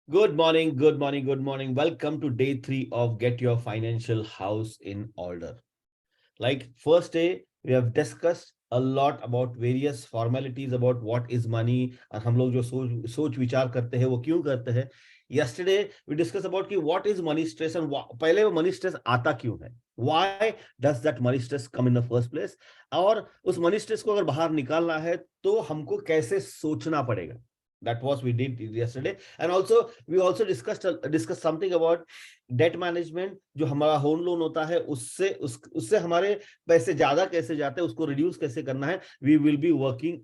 Good morning, good morning, good morning. Welcome to day 3 of Get Your Financial House in Order. Like first day, we have discussed a lot about various formalities about what is money और हम लोग जो सोच विचार करते हैं वो क्यों करते हैं. Yesterday we discussed about कि what is money stress and पहले वो money stress आता क्यों है. Why does that money stress come in the first place? और उस money stress को अगर बाहर निकालना है तो हमको कैसे सोचना पड़ेगा. That was we did yesterday, and also we also discussed something about debt management. जो हमारा होम लोन होता है उससे हमारे पैसे ज्यादा कैसे जाते हैं, उसको रिड्यूस कैसे करना है. We will be working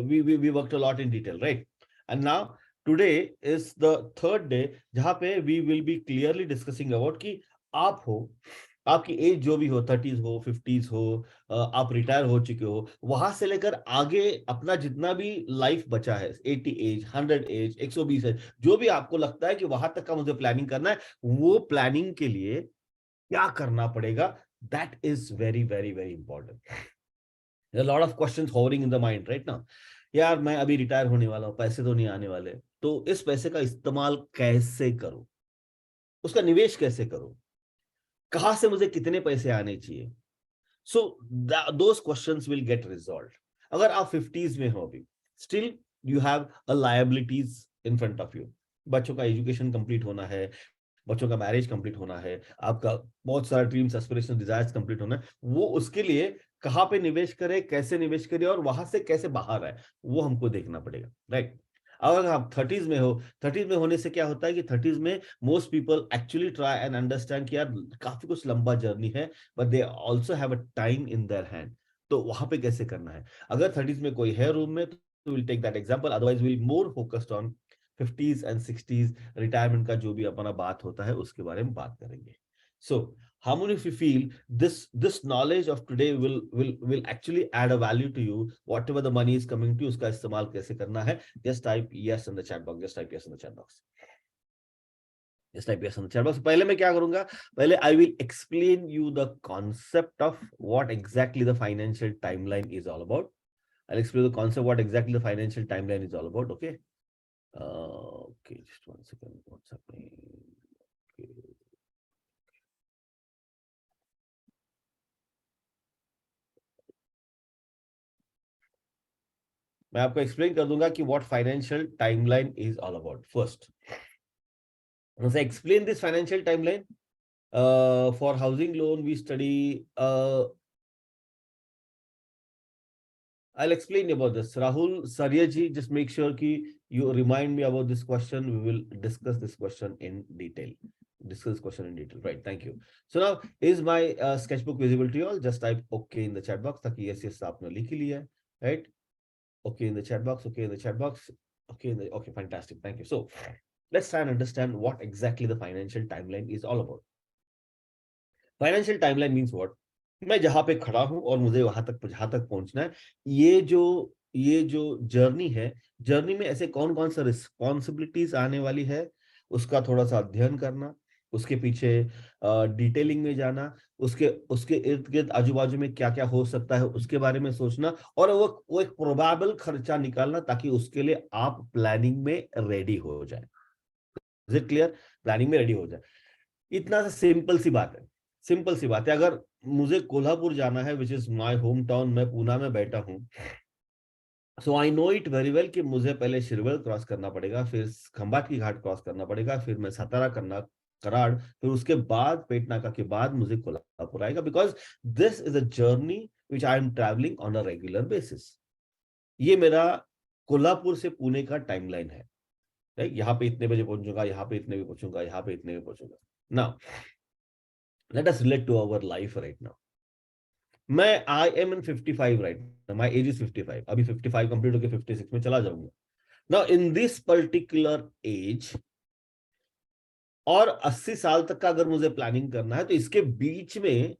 we worked a lot in detail, right. And now today is the third day जहां पे we will be clearly discussing about कि आप हो, आपकी एज जो भी हो, 30s हो, 50s हो, आप रिटायर हो चुके हो, वहां से लेकर आगे अपना जितना भी लाइफ बचा है, 80 एज, 100 एज, 120 एज, जो भी आपको लगता है कि वहां तक का मुझे प्लानिंग करना है, वो प्लानिंग के लिए क्या करना पड़ेगा, that is very very very important. Lot of questions hovering in the mind right now. यार मैं अभी रिटायर होने वाला हूँ, पैसे तो नहीं आने वाले, तो इस पैसे का इस्तेमाल कैसे करूं, उसका निवेश कैसे करूं, कहां से मुझे कितने पैसे आने चाहिए. So those questions will get resolve. अगर आप 50s में हो अभी, still you have a liabilities in front of you. बच्चों का एजुकेशन कंप्लीट होना है, बच्चों का मैरिज कंप्लीट होना है, आपका बहुत सारा ड्रीम्स, एस्पिरेशन, डिजायर्स कंप्लीट होना है. वो उसके लिए कहां पे निवेश करें, कैसे निवेश करें और वहां से कैसे बाहर आए, वो हमको देखना पड़ेगा, राइट. अगर आप 30s में हो, 30s में होने से क्या होता है कि 30s में most people actually try and understand कि यार काफी कुछ लंबा जर्नी है, but they also have a time in their hand. तो वहां पे कैसे करना है. अगर 30s में कोई है रूम में तो will take that example, otherwise will more focused on 50s and 60s retirement का जो भी अपना बात होता है उसके बारे में बात करेंगे. सो how many of you feel this knowledge of today will actually add a value to you, whatever the money is coming to you, उसका इस्तेमाल कैसे करना है. Just type yes in the chat box. Just type yes in the chat box. Just type yes in the chat box. पहले मैं क्या करूंगा, पहले I will explain you the concept of what exactly the financial timeline is all about. I'll explain the concept what exactly the financial timeline is all about. Okay. Okay, just one second. What's happening? Okay. मैं आपको explain कर दूंगा कि what financial timeline is all about. First, once I explain this financial timeline, for housing loan we study, I'll explain about this. Rahul Saryaji, just make sure ki you remind me about this question. We will discuss this question in detail. Right, thank you. So now, is my sketchbook visible to you all? Just type okay in the chat box ताकि yes yes आपने लिख ही लिया है, right? Okay in the chat box, okay in the chat box, okay, fantastic, thank you. So let's try and understand what exactly the financial timeline is all about. Financial timeline means what? मैं जहां पे खड़ा हूं और मुझे जहां तक पहुंचना है, ये जो जर्नी है, जर्नी में ऐसे कौन कौन सा रिस्पॉन्सिबिलिटीज आने वाली है, उसका थोड़ा सा अध्ययन करना, उसके पीछे डिटेलिंग में जाना, उसके उसके इर्द गिर्द आजू बाजू में क्या क्या हो सकता है उसके बारे में सोचना, और वो एक प्रोबेबल खर्चा निकालना ताकि उसके लिए आप प्लानिंग में रेडी हो जाए. Is it clear? प्लानिंग में रेडी हो जाए. इतना सा सिंपल सी बात है. सिंपल सी बात है. अगर मुझे कोल्हापुर जाना है, which is my home town, मैं पूना में बैठा हूं, so I know it very well कि मुझे पहले शिरवल क्रॉस करना पड़ेगा, फिर खंबाट की घाट क्रॉस करना पड़ेगा, फिर मैं सातारा करना, कराड़, फिर उसके बाद पेटनाका के बाद मुझे कोल्हापुर आएगा, because this is a journey which I am travelling on a regular basis. ये मेरा कोल्हापुर से पुणे का टाइमलाइन है, राइट. यहाँ पे इतने बजे पहुंचूंगा, यहाँ पे इतने बजे पहुंचूंगा, यहाँ पे इतने बजे पहुंचूंगा. Now let us relate to our life right now. मैं I am in 55 right, my age is 55, अभी 55 कंप्लीट होकर 56 में चला जाऊंगा. Now in this particular age, और 80 साल तक का अगर मुझे प्लानिंग करना है, तो इसके बीच में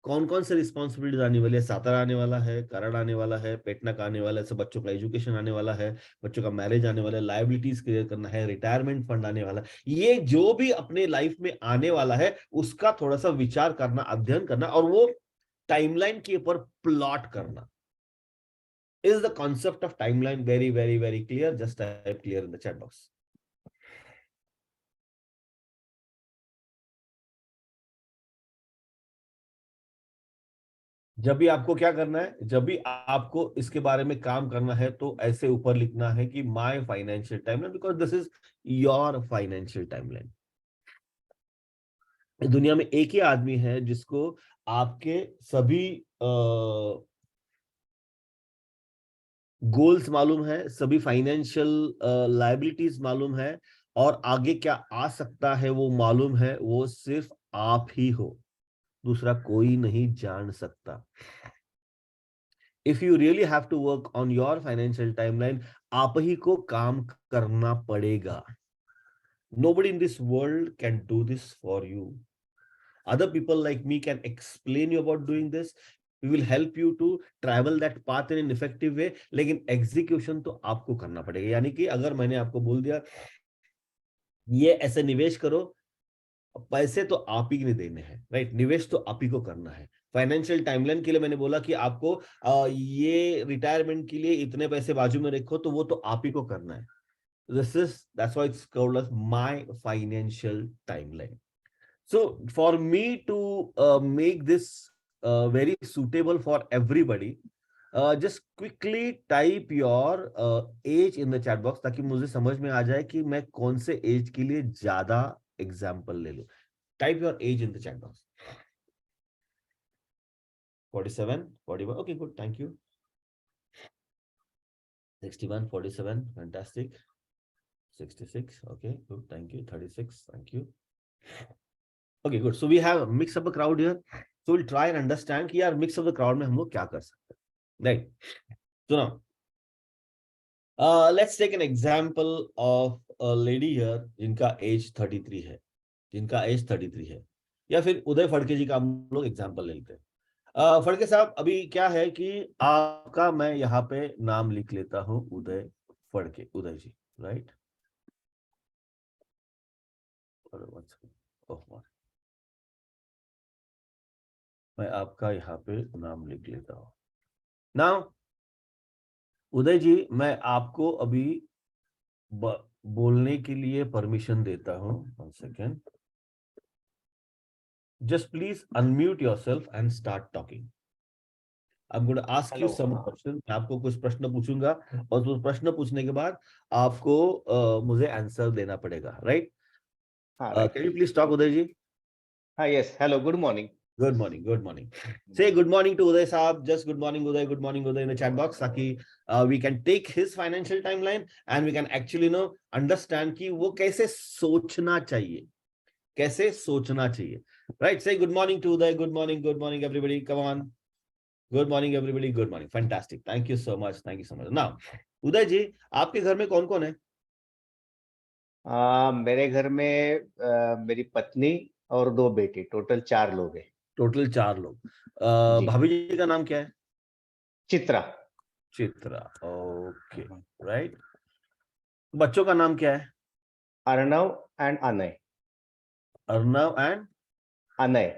कौन कौन से रिस्पॉन्सिबिलिटीज आने वाली है. सातारा आने वाला है, कराड़ आने वाला है, पेटना का आने वाला है, सब बच्चों का एजुकेशन आने वाला है, बच्चों का मैरिज आने वाला है, लायबिलिटीज क्लियर करना है, रिटायरमेंट फंड आने वाला है. ये जो भी अपने लाइफ में आने वाला है उसका थोड़ा सा विचार करना, अध्ययन करना, और वो टाइमलाइन के ऊपर प्लॉट करना. Is the concept of timeline very, very, very clear? Just type clear in the chat box. जब भी आपको क्या करना है, जब भी आपको इसके बारे में काम करना है, तो ऐसे ऊपर लिखना है कि my financial timeline, because this is your financial timeline. दुनिया में एक ही आदमी है जिसको आपके सभी गोल्स मालूम है, सभी फाइनेंशियल लायबिलिटीज मालूम है, और आगे क्या आ सकता है वो मालूम है। वो सिर्फ आप ही हो, दूसरा कोई नहीं जान सकता। If you really have to work on your financial timeline, आप ही को काम करना पड़ेगा। Nobody in this world can do this for you. Other people like me can explain you about doing this. We will help you to travel that path in an effective way, लेकिन execution तो आपको करना पड़ेगा। यानी कि अगर मैंने आपको बोल दिया ये ऐसे निवेश करो, पैसे तो आप ही ने देने हैं, राइट? निवेश तो आप ही को करना है। फाइनेंशियल टाइमलाइन के लिए मैंने बोला कि आपको ये रिटायरमेंट के लिए इतने पैसे बाजू में रखो, तो वो तो आप ही को करना है। That's why it's called as my financial timeline. So for me to make this very suitable for everybody, just quickly type your age in the chat box, ताकि मुझे समझ में आ जाए कि मैं कौन से एज के लिए ज्यादा एग्जाम्पल ले लूं। Type your age in the chat box. 47, 41, okay, good, thank you. 61, 47, fantastic. 66, okay, good, thank you. 36, thank you. Okay, good. So we have mix up a crowd here. So we'll try and understand कि यार mix up the crowd में हम लोग क्या कर सकते हैं, right? So now, let's take an example of a lady here जिनका age 33 है, जिनका age 33 है, या फिर उदय फड़के जी का हम लोग एग्जाम्पल ले लेते हैं। फड़के साहब, अभी क्या है कि आपका मैं यहाँ पे नाम लिख लेता हूँ, उदय फड़के, उदय जी, राइट? मैं आपका यहाँ पे नाम लिख लेता हूँ। नाउ उदय जी, मैं आपको अभी बोलने के लिए परमिशन देता हूँ। 1 second, just please unmute yourself and start talking. I am going to ask you some question. मैं आपको कुछ प्रश्न पूछूंगा, और उस प्रश्न पूछने के बाद आपको मुझे आंसर देना पड़ेगा, right? Can you please talk, Uday ji? Yes. Hello. Good morning. Good morning. Good morning. Say good morning to Uday Saab. Just good morning, Uday. Good morning, Uday, in the chat box, ताकि we can take his financial timeline and we can actually know understand कि वो कैसे सोचना चाहिए, कैसे सोचना चाहिए, right? Say good morning to Uday. Good morning. Good morning, everybody. Come on. Good morning, everybody. Good morning. Fantastic. Thank you so much. Thank you so much. Now, उदय जी, आपके घर में कौन कौन है? मेरे घर में मेरी पत्नी और 2 बेटे, टोटल 4 लोग हैं। टोटल 4 लोग। जी। भाभी जी का नाम क्या है? चित्रा। Chitra, okay, right. बच्चों का नाम क्या है? Arnav and Anay. Arnav and Anay.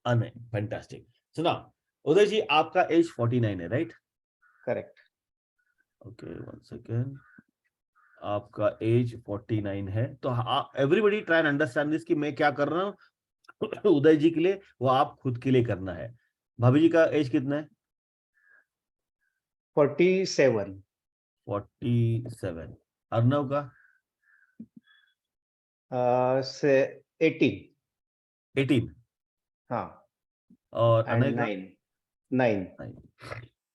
Anay, fantastic. So now Uday ji, आपका एज 49 है, राइट? करेक्ट। Okay, 1 second. आपका एज 49 है, तो everybody try and understand this कि मैं क्या कर रहा हूँ उदय जी के लिए, वो आप खुद के लिए करना है। भाभी जी का एज कितना है? 47। 47। अर्णव का? से 18। 18। हाँ। और अनय एंड का? 9।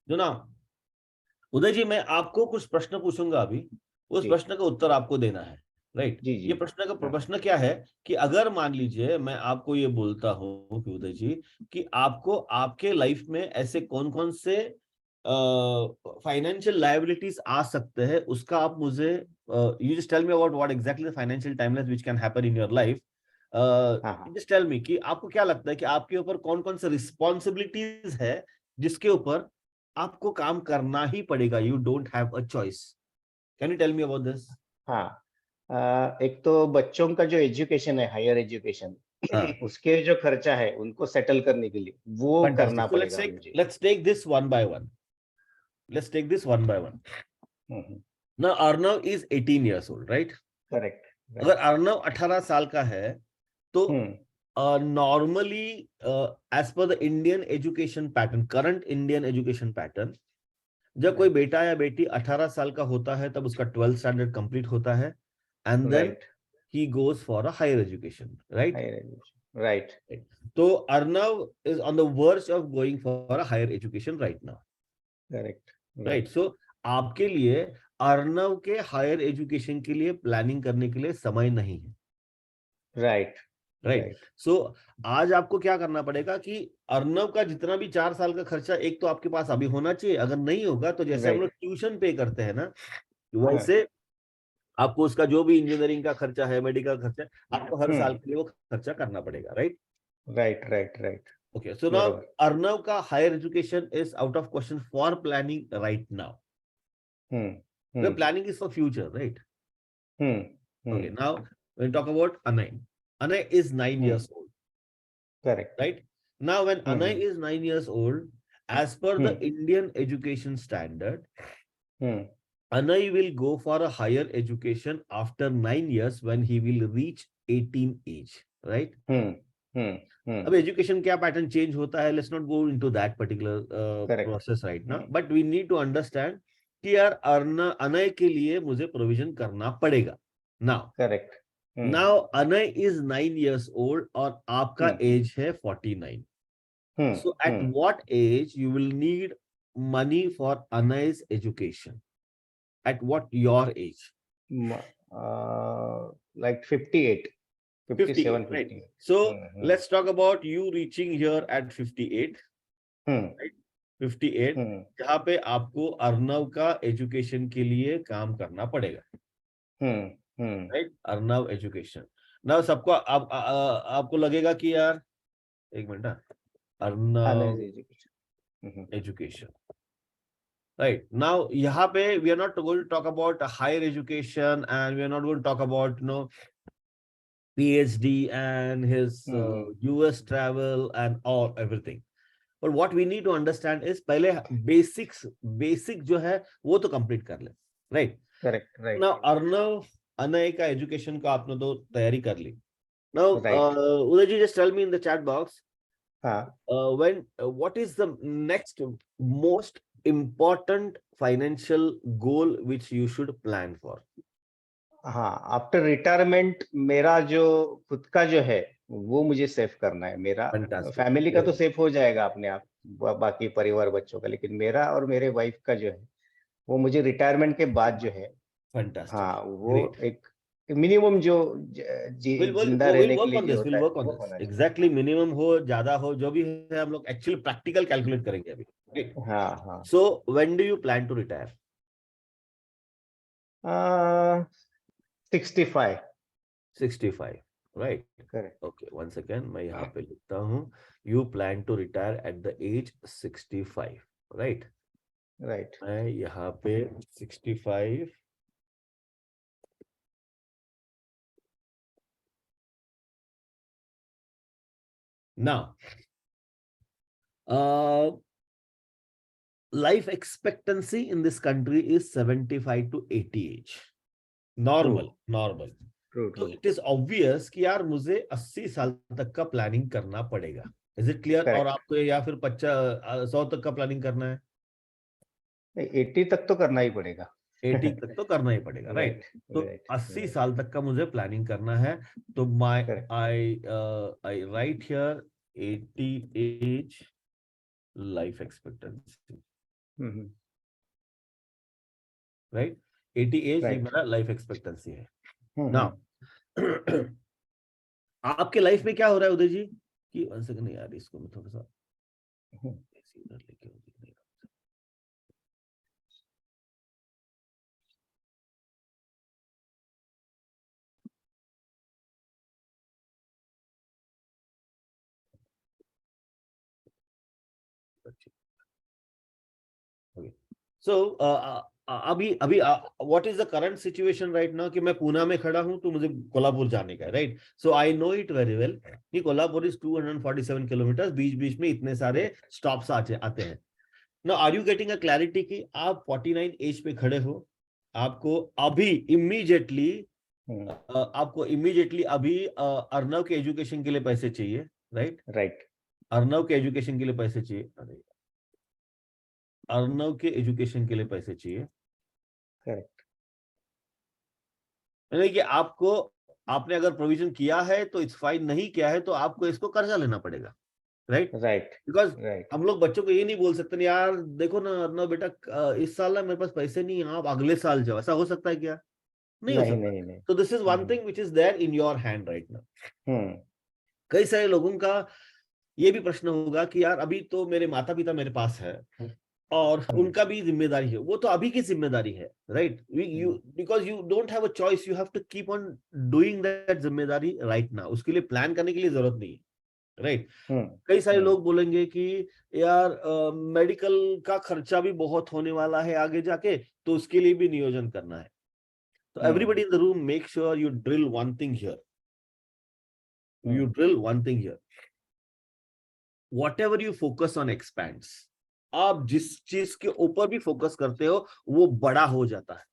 जो ना उदय जी, मैं आपको कुछ प्रश्न पूछूंगा अभी, उस जी प्रश्न का उत्तर आपको देना है, राइट? जी ये जी। प्रश्न क्या है कि अगर मान लीजिए मैं आपको ये बोलता हूँ कि उदय जी, कि आपको आपके लाइफ में ऐसे कौन कौन से फाइनेंशियल लायबिलिटीज आ सकते हैं, उसका आप मुझे you just tell me about what exactly the financial timeline which can happen in your life. Just tell me कि आपको क्या लगता है कि आपके ऊपर कौन कौन से रिस्पॉन्सिबिलिटीज है जिसके ऊपर आपको काम करना ही पड़ेगा, you don't have a choice. Can you tell me about this? हाँ। एक तो बच्चों का जो एजुकेशन है, हायर एजुकेशन, उसके जो खर्चा है उनको सेटल करने के लिए वो करना पड़ेगा मुझे। Let's take this one by one. let's take this one by one. Now Arnav is 18 years old, right? Correct. अगर अर्नव 18 साल का है तो normally as per the Indian education pattern, current Indian education pattern, जब कोई बेटा या बेटी 18 साल का होता है तब उसका 12th स्टैंडर्ड कंप्लीट होता है and then he goes for a higher education, right? Higher education. Right. So Arnav is on the verge of going for a higher education right now. Correct. Right. So आपके लिए अर्नव के higher education के लिए planning करने के लिए समय नहीं है. राइट. राइट. सो आज आपको क्या करना पड़ेगा कि अर्नव का जितना भी 4 साल का खर्चा एक तो आपके पास अभी होना चाहिए. अगर नहीं होगा तो जैसे हम लोग ट्यूशन पे करते हैं ना, वैसे आपको उसका जो भी इंजीनियरिंग का खर्चा है, मेडिकल खर्चा, आपको हर साल के लिए वो खर्चा करना पड़ेगा. Right. Right. Okay, so now Arnav ka higher education is out of question for planning right now. The planning is for future, right? Okay, now when we talk about Anay. Anay is 9 years old. Correct. Right? Now when Anay is 9 years old, as per the Indian education standard, Anay will go for a higher education after 9 years when he will reach 18 age, right? अब education क्या pattern change होता है, let's not go into that particular process right now, but we need to understand कि यार अनय के लिए मुझे provision करना पड़ेगा. Now correct. Now Anay is 9 years old और आपका एज है 49. So at what age you will need money for अनय's education? At what your age? Like 58. 57, right? So let's talk about you reaching here at 58, right? 58, जहाँ पे आपको अर्नव का education के लिए काम करना पड़ेगा, राइट? अर्नव एजुकेशन. नाउ सबको आपको लगेगा कि यार एक मिनट, अर्नव एजुकेशन, राइट? नाउ यहाँ पे we are not going to talk about higher education and we are not going to talk about PhD and his US travel and all everything. But what we need to understand is पहले basic जो है वो तो complete कर ले, right? Correct. Now Arnav Anay का education का आपने तो तैयारी कर ली. Now Uday ji, just tell me in the chat box, what is the next most important financial goal which you should plan for? हाँ, आफ्टर रिटायरमेंट मेरा जो खुद का जो है वो मुझे सेव करना है. मेरा फैमिली का तो सेव हो जाएगा अपने आप, बाकी परिवार बच्चों का, लेकिन मेरा और मेरे वाइफ का जो है वो मुझे रिटायरमेंट के बाद जो है, हाँ, वो एक मिनिमम जो जिंदा रहने के लिए होता है. एग्जैक्टली, मिनिमम हो, ज्यादा हो, जो भी है हम लोग एक्चुअली प्रैक्टिकल कैलकुलेट करेंगे अभी. हाँ. So when do you plan to retire? 65, right? Correct. Okay, one second, मैं यहाँ पे लिखता हूँ. You plan to retire at the age 65, right? Right. मैं यहाँ पे 65. Now, life expectancy in this country is 75 to 80 age. Normal. तो it is obvious कि यार मुझे 80 साल तक का प्लानिंग करना पड़ेगा. Is it clear? और आपको या फिर 100 तक का प्लानिंग करना है? 80 तक तो करना ही पड़ेगा. 80 तक तो करना ही पड़ेगा, राइट? तो 80 साल तक का मुझे प्लानिंग करना है. तो I write here 80 age life expectancy, right? 80 age मेरा लाइफ एक्सपेक्टेंसी है. नाउ आपके लाइफ में क्या हो रहा है उदय जी कि 1 सेकंड यार, इसको मैं थोड़ा सा इधर लेके अभी what is the current situation right now कि मैं पूना में खड़ा हूं तो मुझे कोल्हापुर जाने का है, right? So I know it very well कि कोल्हापुर इज 247 किलोमीटर. बीच बीच में इतने सारे स्टॉप्स आते हैं. ना are you getting a clarity कि आप 49 एज पे खड़े हो, आपको अभी इमीडिएटली अभी अर्नव के एजुकेशन के लिए पैसे चाहिए, राइट? राइट। अर्नव के एजुकेशन के लिए पैसे चाहिए, अरे अर्नव के एजुकेशन के लिए पैसे चाहिए, करेक्ट। यानी कि आपको, आपने अगर प्रोविजन किया है तो इट्स फाइन, नहीं किया है तो आपको इसको कर्जा लेना पड़ेगा, राइट? राइट। Because right. हम लोग बच्चों को ये नहीं बोल सकते, यार देखो ना अर्नव बेटा, इस साल ना मेरे पास पैसे नहीं है, आप अगले साल जाओ, ऐसा हो सकता है क्या? नहीं हो नहीं सकता। नहीं नहीं। तो this is one thing which is there in your hand right now. Hmm. कई सारे लोगों का ये भी प्रश्न होगा कि यार अभी तो मेरे माता पिता मेरे पास है और हम्म। उनका भी जिम्मेदारी है, वो तो अभी की जिम्मेदारी है, right? You because you don't have a choice, you have to keep on doing that जिम्मेदारी राइट नाउ, उसके लिए प्लान करने के लिए जरूरत नहीं है, राइट? कई सारे हम्म। लोग बोलेंगे कि यार मेडिकल का खर्चा भी बहुत होने वाला है आगे जाके, तो उसके लिए भी नियोजन करना है। तो everybody in the room make sure you drill one thing here, you drill one thing here, whatever you focus on expands। आप जिस चीज के ऊपर भी फोकस करते हो वो बड़ा हो जाता है।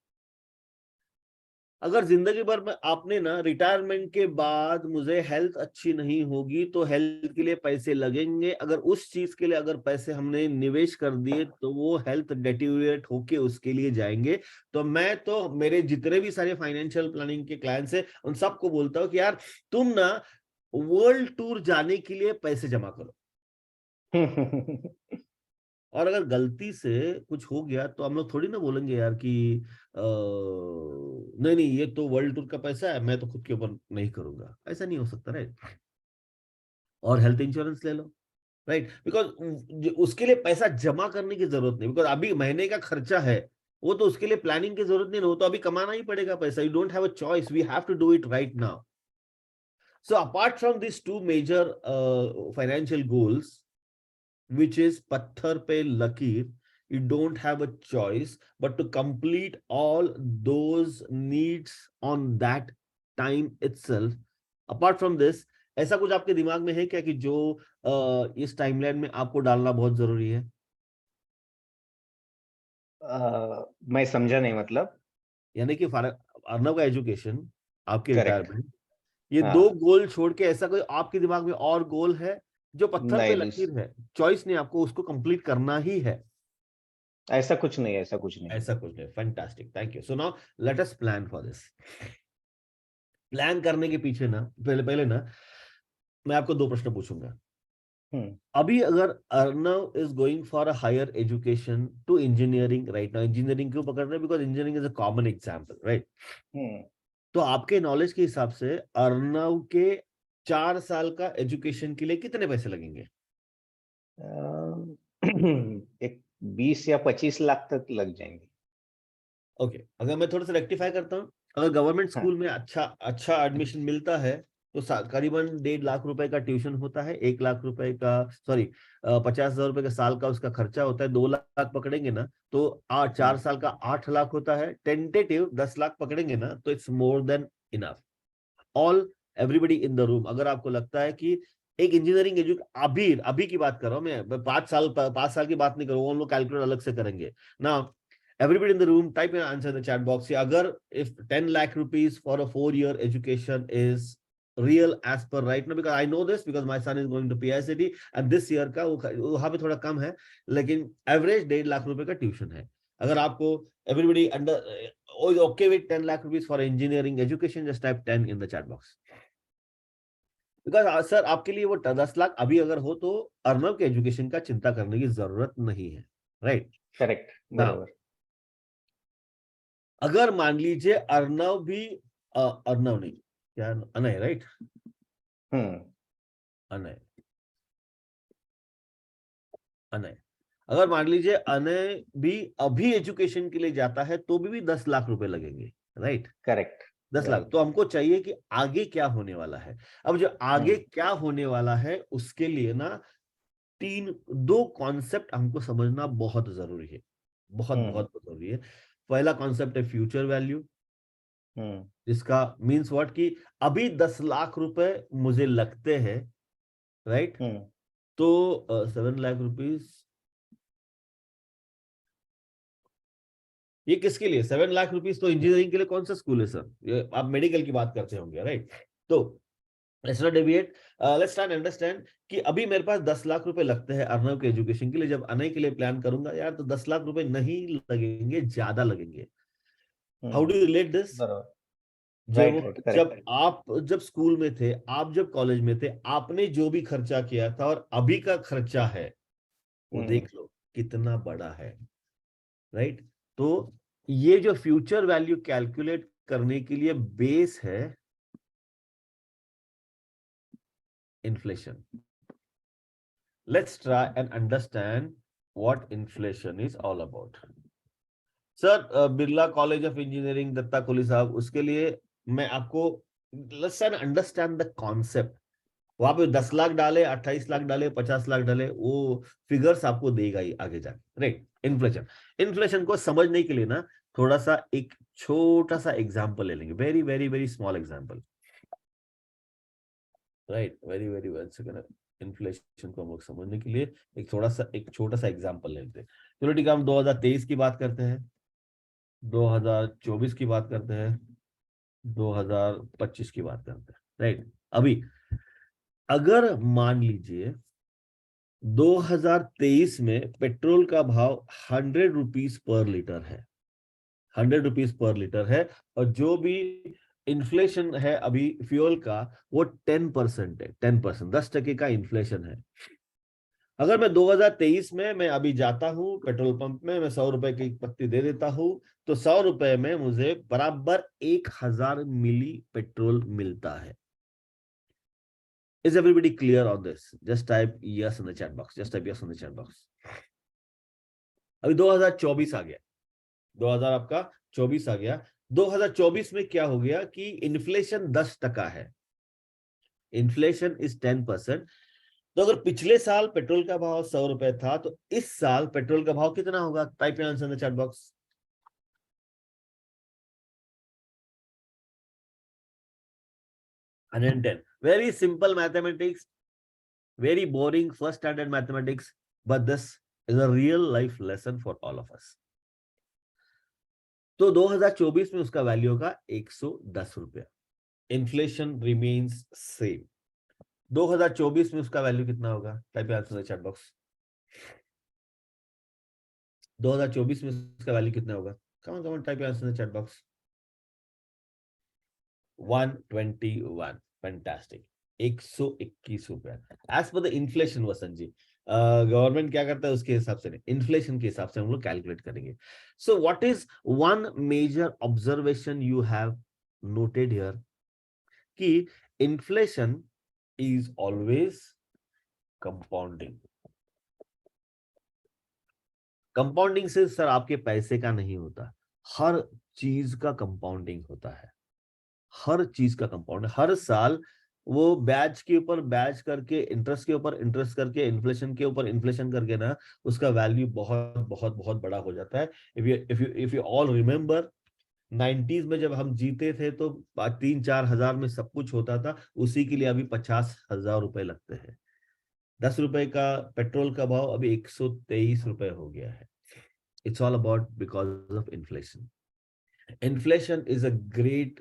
अगर जिंदगी भर में आपने ना रिटायरमेंट के बाद मुझे हेल्थ अच्छी नहीं होगी तो हेल्थ के लिए पैसे लगेंगे, अगर उस चीज के लिए अगर पैसे हमने निवेश कर दिए तो वो हेल्थ डेटीरिएट होके उसके लिए जाएंगे। तो मैं तो मेरे जितने भी सारे फाइनेंशियल प्लानिंग के क्लाइंट्स हैं उन सबको बोलता हूँ कि यार तुम ना वर्ल्ड टूर जाने के लिए पैसे जमा करो, और अगर गलती से कुछ हो गया तो हम लोग थोड़ी ना बोलेंगे यार कि नहीं नहीं ये तो वर्ल्ड टूर का पैसा है, मैं तो खुद के ऊपर नहीं करूंगा, ऐसा नहीं हो सकता, राइट? और हेल्थ इंश्योरेंस ले लो, राइट? बिकॉज उसके लिए पैसा जमा करने की जरूरत नहीं, बिकॉज अभी महीने का खर्चा है, वो तो उसके लिए प्लानिंग की जरूरत नहीं, वो तो अभी कमाना ही पड़ेगा पैसा, you don't have a choice, we have to do it right now. So apart from this two major financial goals which is patthar pe lakir, you don't have a choice but to complete all those needs on that time itself। apart from this, ऐसा कुछ आपके दिमाग में है क्या कि जो इस टाइमलाइन में आपको डालना बहुत जरूरी है? मैं समझा नहीं, मतलब। यानी कि अर्नव का एजुकेशन, आपकी करेक्ट। रिटायरमेंट, ये दो हाँ। गोल छोड़ के ऐसा कोई आपके दिमाग में और गोल है जो पत्थर पे नहीं नहीं, लकीर है, चॉइस नहीं, आपको उसको कंप्लीट करना ही है? ऐसा कुछ नहीं, ऐसा कुछ नहीं। ऐसा कुछ नहीं, fantastic, thank you. So now let us plan for this. Plan करने के पीछे ना पहले पहले ना मैं आपको दो प्रश्न पूछूंगा। हम्म। अभी अगर Arnav is going for a higher education to engineering right now, engineering क्यों पकड़ रहे हैं? Because engineering is a common example, right? Hmm. तो आपके नॉलेज के हिसाब से अर्नव के 4 साल का एजुकेशन के लिए कितने पैसे लगेंगे? एक 20 या 25 लाख तक लग जाएंगे। ओके, अगर मैं थोड़ा सा रेक्टिफाई करता हूँ, अगर गवर्नमेंट हाँ। स्कूल में अच्छा अच्छा एडमिशन मिलता है तो करीबन 1.5 लाख रुपए का ट्यूशन होता है, 1 लाख रुपए का, सॉरी 50,000 रुपए का साल का उसका खर्चा होता है, 2 लाख पकड़ेंगे ना तो 4 साल का 8 लाख होता है, टेंटेटिव 10 लाख पकड़ेंगे ना तो it's more than enough. All everybody in the room, अगर आपको लगता है कि एक इंजीनियरिंग अभी अभी की बात कर रहा हूं मैं, 5 साल की बात नहीं कर रहा हूं, हम लोग कैलकुलेट अलग से करेंगे ना। Everybody in the room, type your answer in the chat box. अगर if 10 lakh rupees for a 4-year education is real as per right now, because I know this because my son is going to PICT and this year का वहां पे थोड़ा कम है, लेकिन average 1.5 lakh रुपए का tuition है। अगर आपको everybody under okay with 10 lakh rupees for engineering education, just type 10 in the chat box। Because sir आपके लिए वो 10 लाख अभी अगर हो तो अर्नव के एजुकेशन का चिंता करने की जरूरत नहीं है, राइट? करेक्ट, नाउ बराबर। अगर मान लीजिए अर्नव भी अर्नव नहीं, क्या अनय, राइट? हम्म। अनय, अनय, अगर मान लीजिए अनय भी अभी एजुकेशन के लिए जाता है तो भी 10 लाख रुपए लगेंगे, राइट? करेक्ट। 10 लाख। राइट। तो हमको चाहिए कि आगे क्या होने वाला है। अब जो आगे हम्म। क्या होने वाला है उसके लिए ना दो कॉन्सेप्ट हमको समझना बहुत जरूरी है, बहुत हम्म। बहुत जरूरी है। पहला कॉन्सेप्ट है फ्यूचर वैल्यू, हम्म। जिसका मीन्स व्हाट कि अभी 10 लाख रुपए मुझे लगते हैं, राइट? हम्म। तो 7 लाख रुपीज ये किसके लिए 7 लाख रुपीस? तो इंजीनियरिंग के लिए कौन सा स्कूल है सर? ये आप मेडिकल की बात करते होंगे, राइट? तो let's not deviate, let's try and understand कि अभी मेरे पास 10 लाख रुपए लगते हैं अर्नव के एजुकेशन के लिए। जब अनय के लिए प्लान करूंगा यार, तो 10 लाख रुपए नहीं लगेंगे, ज्यादा लगेंगे। How do you relate this? जब स्कूल में थे, आप जब कॉलेज में थे, आपने जो भी खर्चा किया था और अभी का खर्चा है, वो देख लो कितना बड़ा है, राइट? तो ये जो फ्यूचर वैल्यू कैलकुलेट करने के लिए बेस है inflation. Let's try and understand what inflation is all about. Sir, Birla college of engineering Datta Kohli साहब, उसके लिए मैं आपको लेट्स अंडरस्टैंड द कॉन्सेप्ट। वहां पे 10 लाख डाले, 28 लाख डाले, 50 लाख डाले, वो फिगर्स आपको देगा ही आगे जाके, राइट? इन्फ्लेशन, इन्फ्लेशन को समझने के लिए ना थोड़ा सा एक छोटा सा एग्जांपल ले लेंगे, very very very small example, right? Very very very second. Inflation को हम लोग समझने के लिए एक छोटा सा एग्जांपल लेते हैं। चलो ठीक है, हम 2023 की बात करते हैं, 2024 की बात करते हैं, 2025 की बात करते हैं, राइट? अभी अगर मान लीजिए 2023 में पेट्रोल का भाव 100 रुपीज पर लीटर है, 100 रुपीज पर लीटर है, और जो भी इन्फ्लेशन है अभी फ्यूल का, वो 10% है, 10%, 10% का इन्फ्लेशन है। अगर मैं 2023 में मैं अभी जाता हूं पेट्रोल पंप में, मैं 100 रुपए की पत्ती दे देता हूं, तो 100 रुपए में मुझे बराबर 1000 मिली पेट्रोल मिलता है। Is everybody clear on this? Just type yes in the chat box. Just type yes in the chat box. अभी 2024 आ गया, 2000 आपका 24 आ गया। 2024 में क्या हो गया कि इन्फ्लेशन 10% है, इन्फ्लेशन इज 10%। तो अगर पिछले साल पेट्रोल का भाव 100 रुपए था, तो इस साल पेट्रोल का भाव कितना होगा? Type answer in the chat box. Very simple mathematics, very boring first standard mathematics, but this is a real life lesson for all of us. तो 2024 में उसका वैल्यू होगा 110 रुपया। Inflation remains same. 2024 में उसका वैल्यू कितना होगा? Type answer in the chat box. 2024 में उसका वैल्यू कितना होगा? कम कम type answer in the chat box. 121। Fantastic, 121 रुपया as per the inflation. Vasant ji, government क्या करता है उसके हिसाब से नहीं, इन्फ्लेशन के हिसाब से हम लोग कैलकुलेट करेंगे। So what is one major observation you have noted here, कि inflation is always compounding. Compounding से सर आपके पैसे का नहीं होता, हर चीज का कंपाउंडिंग होता है, हर चीज का कंपाउंड। हर साल वो बैच के ऊपर बैच करके, इंटरेस्ट के ऊपर इंटरेस्ट करके, इन्फ्लेशन के ऊपर इन्फ्लेशन करके ना, उसका वैल्यू बहुत बहुत बहुत बड़ा हो जाता है। If you all remember, 90s में जब हम जीते थे तो 3-4 हजार में सब कुछ होता था, उसी के लिए अभी 50,000 रुपए लगते हैं। 10 रुपए का पेट्रोल का भाव अभी 123 रुपए हो गया है। It's all about because of inflation. Inflation is a great,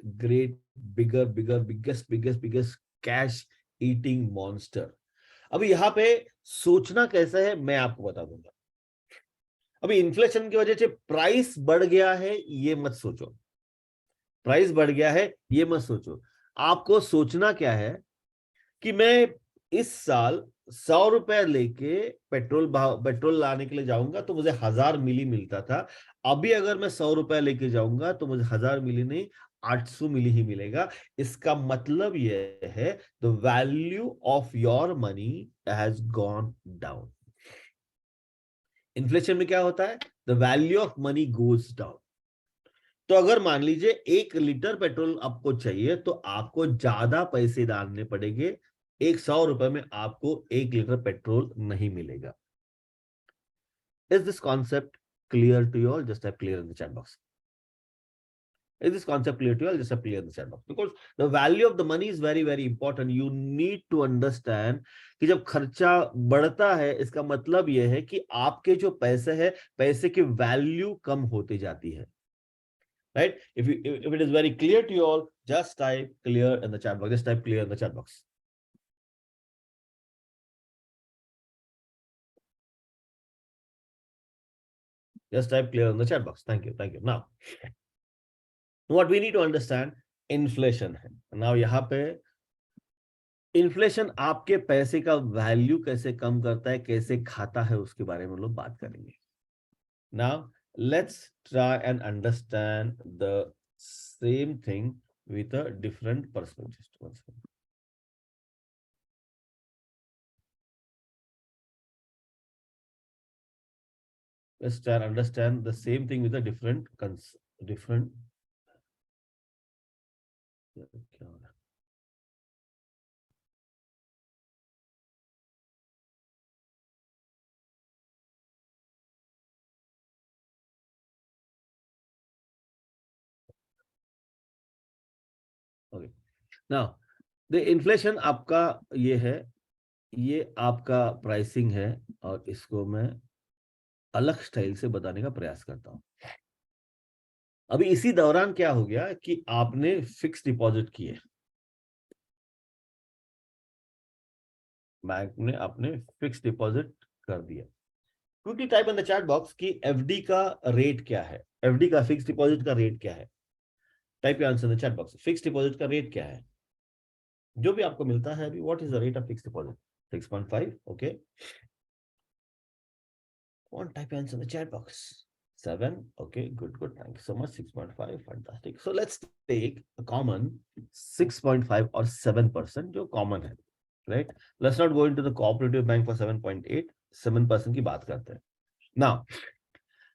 biggest cash eating monster. अभी यहाँ पे सोचना कैसा है मैं आपको बता दूंगा। अभी इन्फ्लेशन की वजह से प्राइस बढ़ गया है, ये मत सोचो। प्राइस बढ़ गया है ये मत सोचो। आपको सोचना क्या है कि मैं इस साल 100 रुपए लेके पेट्रोल लाने के लिए जाऊंगा तो मुझे 1000 मिली मिलता था। अभी अगर मैं 100 रुपए लेके जाऊंगा तो मुझे 1000 मिली नहीं, 800 मिली ही मिलेगा। इसका मतलब यह है the value of your money has gone down. Inflation में क्या होता है? The value of money goes down. तो अगर मान लीजिए 1 लीटर पेट्रोल आपको चाहिए, तो आपको ज्यादा पैसे डालने पड़ेंगे। 100 रुपए में आपको 1 लीटर पेट्रोल नहीं मिलेगा। Is this concept clear to you all? Just type clear in the chat box. Is this concept clear to you all? Just type clear in the chat box. Because the value of the money is very, very important. You need to understand कि जब खर्चा बढ़ता है, इसका मतलब यह है कि आपके जो पैसे है, पैसे की वैल्यू कम होती जाती है। right? If it is very clear to you all, just type clear in the chat box. Just type clear in the chat box. Just type clear in the chat box. Thank you. Thank you. Now, what we need to understand, inflation है. Now यहाँ पे inflation आपके पैसे का value कैसे कम करता है, कैसे खाता है, उसके बारे में लोग बात करेंगे. Now let's try and understand the same thing with a different perspective. Let's try and understand the same thing with a different. Okay. Now, the inflation आपका ये है, ये आपका प्राइसिंग है, और इसको मैं अलग स्टाइल से बताने का प्रयास करता हूं. अभी इसी दौरान क्या हो गया कि आपने फिक्स डिपॉजिट किए, बैंक ने आपने फिक्स डिपॉजिट कर दिया. Quickly type in the chat box कि एफडी का रेट क्या है, एफडी का फिक्स डिपॉजिट का रेट क्या है. Type your answer in the chat box. Fix deposit का रेट क्या है, जो भी आपको मिलता है अभी. What is the rate of fix deposit? 6.5. Okay, one type answer in the chat box. 7. Okay, good. Thank you so much. 6.5. Fantastic. So let's take a common 6.5 or 7%, जो common है, right? Let's not go into the cooperative bank for 7.8. 7% की बात करते हैं. Now,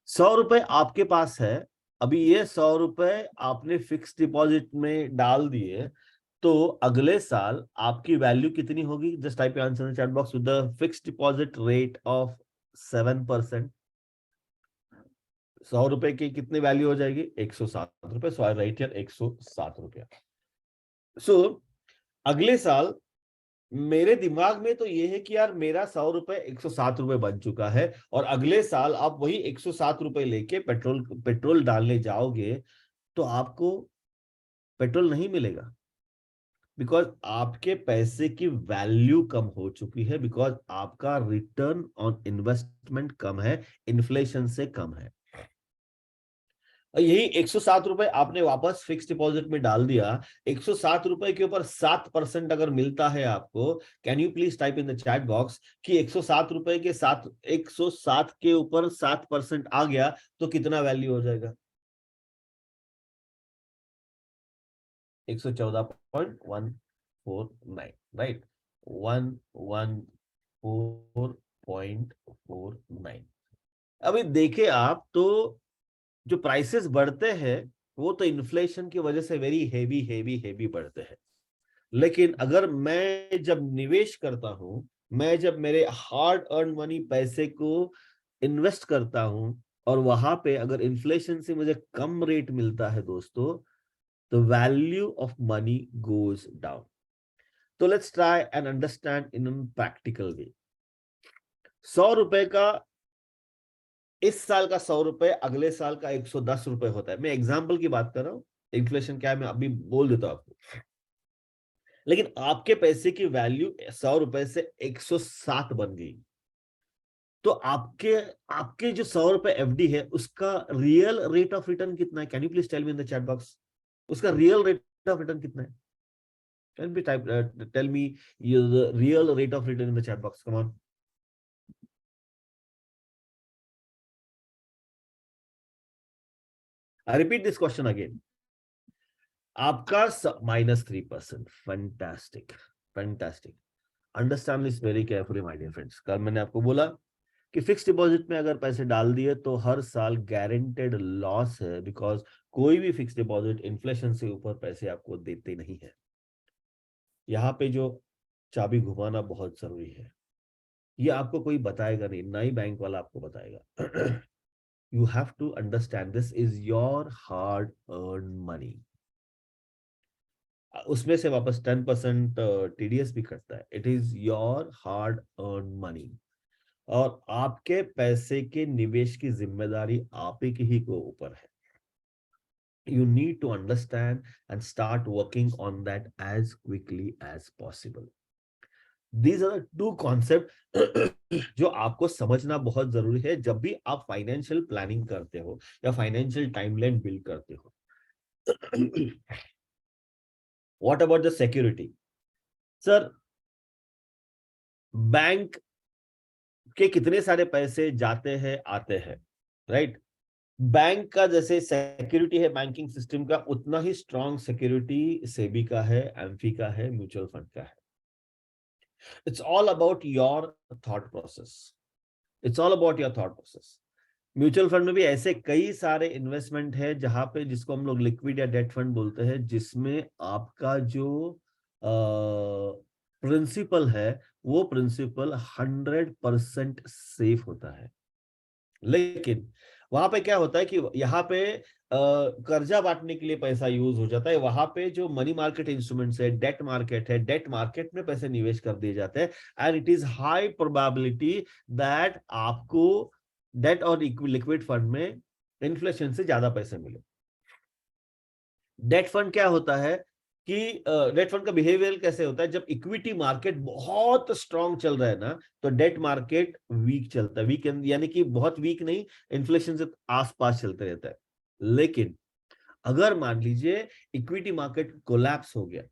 100 रुपए आपके पास है. अभी ये 100 रुपए आपने फिक्स डिपॉजिट में डाल दिए, तो अगले साल आपकी वैल्यू कितनी होगी? Just type your answer in the chat box. With the fix deposit rate of 7%, 100 रुपए की कितनी वैल्यू हो जाएगी? 107 रुपए. सो आई राइट हियर 107 रुपया. सो अगले साल मेरे दिमाग में तो ये है कि यार मेरा 100 रुपए 107 रुपए बन चुका है, और अगले साल आप वही 107 रुपए लेके पेट्रोल डालने जाओगे तो आपको पेट्रोल नहीं मिलेगा, बिकॉज आपके पैसे की वैल्यू कम हो चुकी है, बिकॉज आपका रिटर्न ऑन इन्वेस्टमेंट कम है, इन्फ्लेशन से कम है. यही 107 रुपए आपने वापस फिक्स डिपॉजिट में डाल दिया. 107 रुपए के ऊपर 7% अगर मिलता है आपको, can you please type in the chat box कि 107 रुपए के साथ 107 के ऊपर 7% आ गया तो कितना वैल्यू हो जाएगा? 114.149, राइट? 114.49. अभी देखे आप तो जो प्राइसेस बढ़ते हैं वो तो इन्फ्लेशन की वजह से वेरी हेवी बढ़ते हैं. लेकिन अगर मैं जब निवेश करता हूं, मैं जब मेरे हार्ड अर्न मनी पैसे को इन्वेस्ट करता हूं, और वहां पे अगर इन्फ्लेशन से मुझे कम रेट मिलता है दोस्तों, तो value of money goes down. तो let's try and understand in practical way. 100 रुपए का इस साल का 100 रुपए अगले साल का 110 रुपए होता है. मैं एग्जाम्पल की बात कर रहा हूं, इन्फ्लेशन क्या है मैं अभी बोल देता हूं आपको. लेकिन आपके पैसे की वैल्यू 100 रुपए से 107 बन गई, तो आपके आपके जो 100 रुपए एफडी है उसका रियल रेट ऑफ रिटर्न कितना है? Can you please tell me in the chat box. उसका रियल रेट ऑफ रिटर्न कितना है? Can be type tell me real rate of return in the chat box. Come on. I repeat this question again. आपका -3%. Fantastic. Understand this very carefully my dear friends. कल मैंने आपको बोला कि fix deposit में अगर पैसे डाल दिए तो हर साल गारंटेड लॉस है, बिकॉज कोई भी फिक्स डिपॉजिट इन्फ्लेशन से ऊपर पैसे आपको देते नहीं है. यहाँ पे जो चाबी घुमाना बहुत जरूरी है, ये आपको कोई बताएगा नहीं, ना ही बैंक वाला आपको बताएगा. You have to understand this is your hard earned money. उसमें से वापस 10% टीडीएस भी कटता है. It is your hard earn money, और आपके पैसे के निवेश की जिम्मेदारी आप ही के ही को ऊपर है. you need to understand and start working on that as quickly as possible. These are the two concept जो आपको समझना बहुत जरूरी है जब भी आप फाइनेंशियल प्लानिंग करते हो या फाइनेंशियल टाइमलाइन बिल्ड करते हो. What about the security? Sir, bank के कितने सारे पैसे जाते हैं आते हैं, राइट? बैंक का जैसे सिक्योरिटी है बैंकिंग सिस्टम का, उतना ही स्ट्रॉन्ग सिक्योरिटी सेबी का है, एम्फी का है, म्यूचुअल फंड का है. It's all about your thought process. It's all about your thought process. Mutual fund में भी ऐसे कई सारे इन्वेस्टमेंट है जहां पे, जिसको हम लोग लिक्विड या डेट फंड बोलते हैं, जिसमें आपका जो प्रिंसिपल है वो प्रिंसिपल 100% सेफ होता है. लेकिन वहां पे क्या होता है कि यहाँ पे कर्जा बांटने के लिए पैसा यूज हो जाता है. वहां पे जो मनी मार्केट इंस्ट्रूमेंट्स है, डेट मार्केट है, डेट मार्केट में पैसे निवेश कर दिए जाते हैं. And it is high probability that आपको डेट और लिक्विड फंड में इन्फ्लेशन से ज्यादा पैसे मिले. डेट फंड क्या होता है कि डेट फंड का बिहेवियर कैसे होता है, जब इक्विटी मार्केट बहुत स्ट्रांग चल रहा है ना, तो डेट मार्केट वीक चलता है. वीक यानी कि बहुत वीक नहीं, इन्फ्लेशन से आसपास चलते रहता है. लेकिन अगर मान लीजिए इक्विटी मार्केट कोलैप्स हो गया,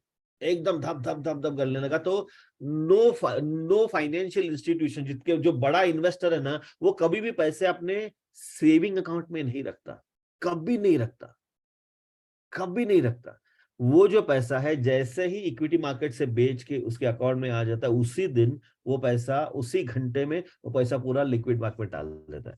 एकदम धप धप धप धप करने लगा, तो नो फाइनेंशियल इंस्टीट्यूशन, जितके जो बड़ा इन्वेस्टर है ना, वो कभी भी पैसे अपने सेविंग अकाउंट में नहीं रखता. कभी नहीं रखता, कभी नहीं रखता. वो जो पैसा है जैसे ही इक्विटी मार्केट से बेच के उसके अकाउंट में आ जाता है, उसी दिन वो पैसा, उसी घंटे में वो पैसा पूरा लिक्विड मार्केट में डाल देता है.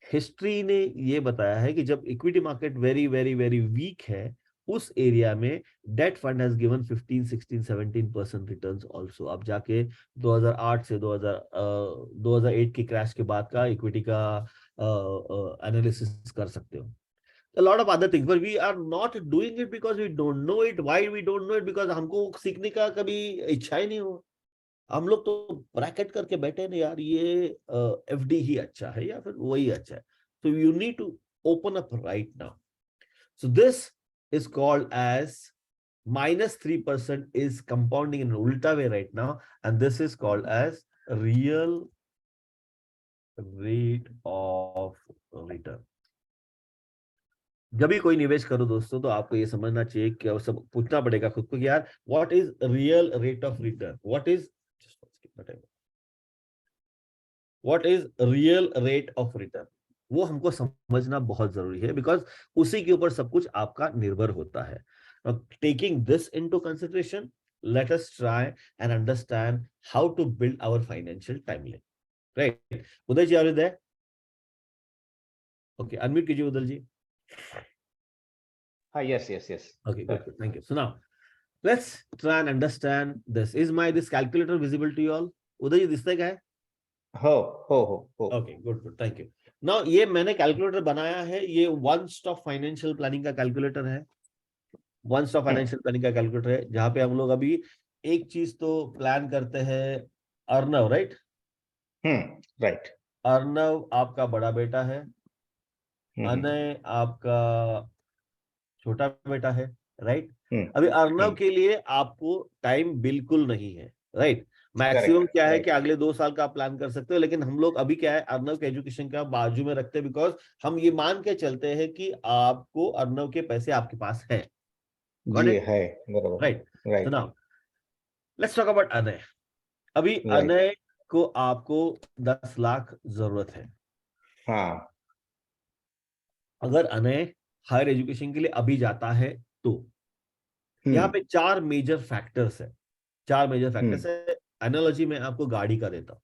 हिस्ट्री ने ये बताया है कि जब equity market very very very weak है, उस एरिया में debt fund has given 15, 16, 17% returns also. आप जाके 2008 से 2008 की क्रैश के बाद का इक्विटी का एनालिसिस कर सकते हो. A lot of other things, but we are not doing it because we don't know it. Why we don't know it? Because हमको सीखने का कभी इच्छा ही नहीं हो. हम लोग तो ब्रैकेट करके बैठे ना यार, ये एफडी ही अच्छा है या फिर वही अच्छा है. So you need to open up right now. So this is called as -3% is compounding in an ulta way right now, and this is called as real rate of return. जब भी कोई निवेश करो दोस्तों, तो आपको ये समझना चाहिए कि सब पूछना पड़ेगा खुद को कि यार what is real rate of return, what is real rate of return. वो हमको समझना बहुत जरूरी है, बिकॉज उसी के ऊपर सब कुछ आपका निर्भर होता है. Taking this into consideration, let us try and understand how to build our financial timeline. Right, Uday ji, are you there? Okay, unmute कीजिए Uday ji. Yes. Okay, good. Thank you. So now let's try and understand this. Is this calculator visible to you all? Uday, this thing है? हो. Okay, good. Thank you. Now ये मैंने calculator बनाया है, ये one stop financial planning का calculator है. One stop financial planning का कैलकुलेटर है, जहां पे हम लोग अभी एक चीज तो प्लान करते हैं, अर्नव, राइट? राइट. अर्नव आपका बड़ा बेटा है, अनय आपका छोटा बेटा है, राइट? अभी अर्नव के लिए आपको टाइम बिल्कुल नहीं है, राइट? मैक्सिमम क्या है कि अगले 2 साल का आप प्लान कर सकते हो. लेकिन हम लोग अभी क्या है, अर्नव के एजुकेशन का बाजू में रखते हैं, बिकॉज हम ये मान के चलते हैं कि आपको अर्नव के पैसे आपके पास है. जी है, बराबर. राइट. तो now let's talk about Anay. अभी अनय को आपको 10 लाख जरूरत है. हाँ. अगर अनय हायर एजुकेशन के लिए अभी जाता है तो यहाँ पे 4 मेजर फैक्टर्स है. 4 मेजर फैक्टर्स है. एनालॉजी में आपको गाड़ी का देता हूं.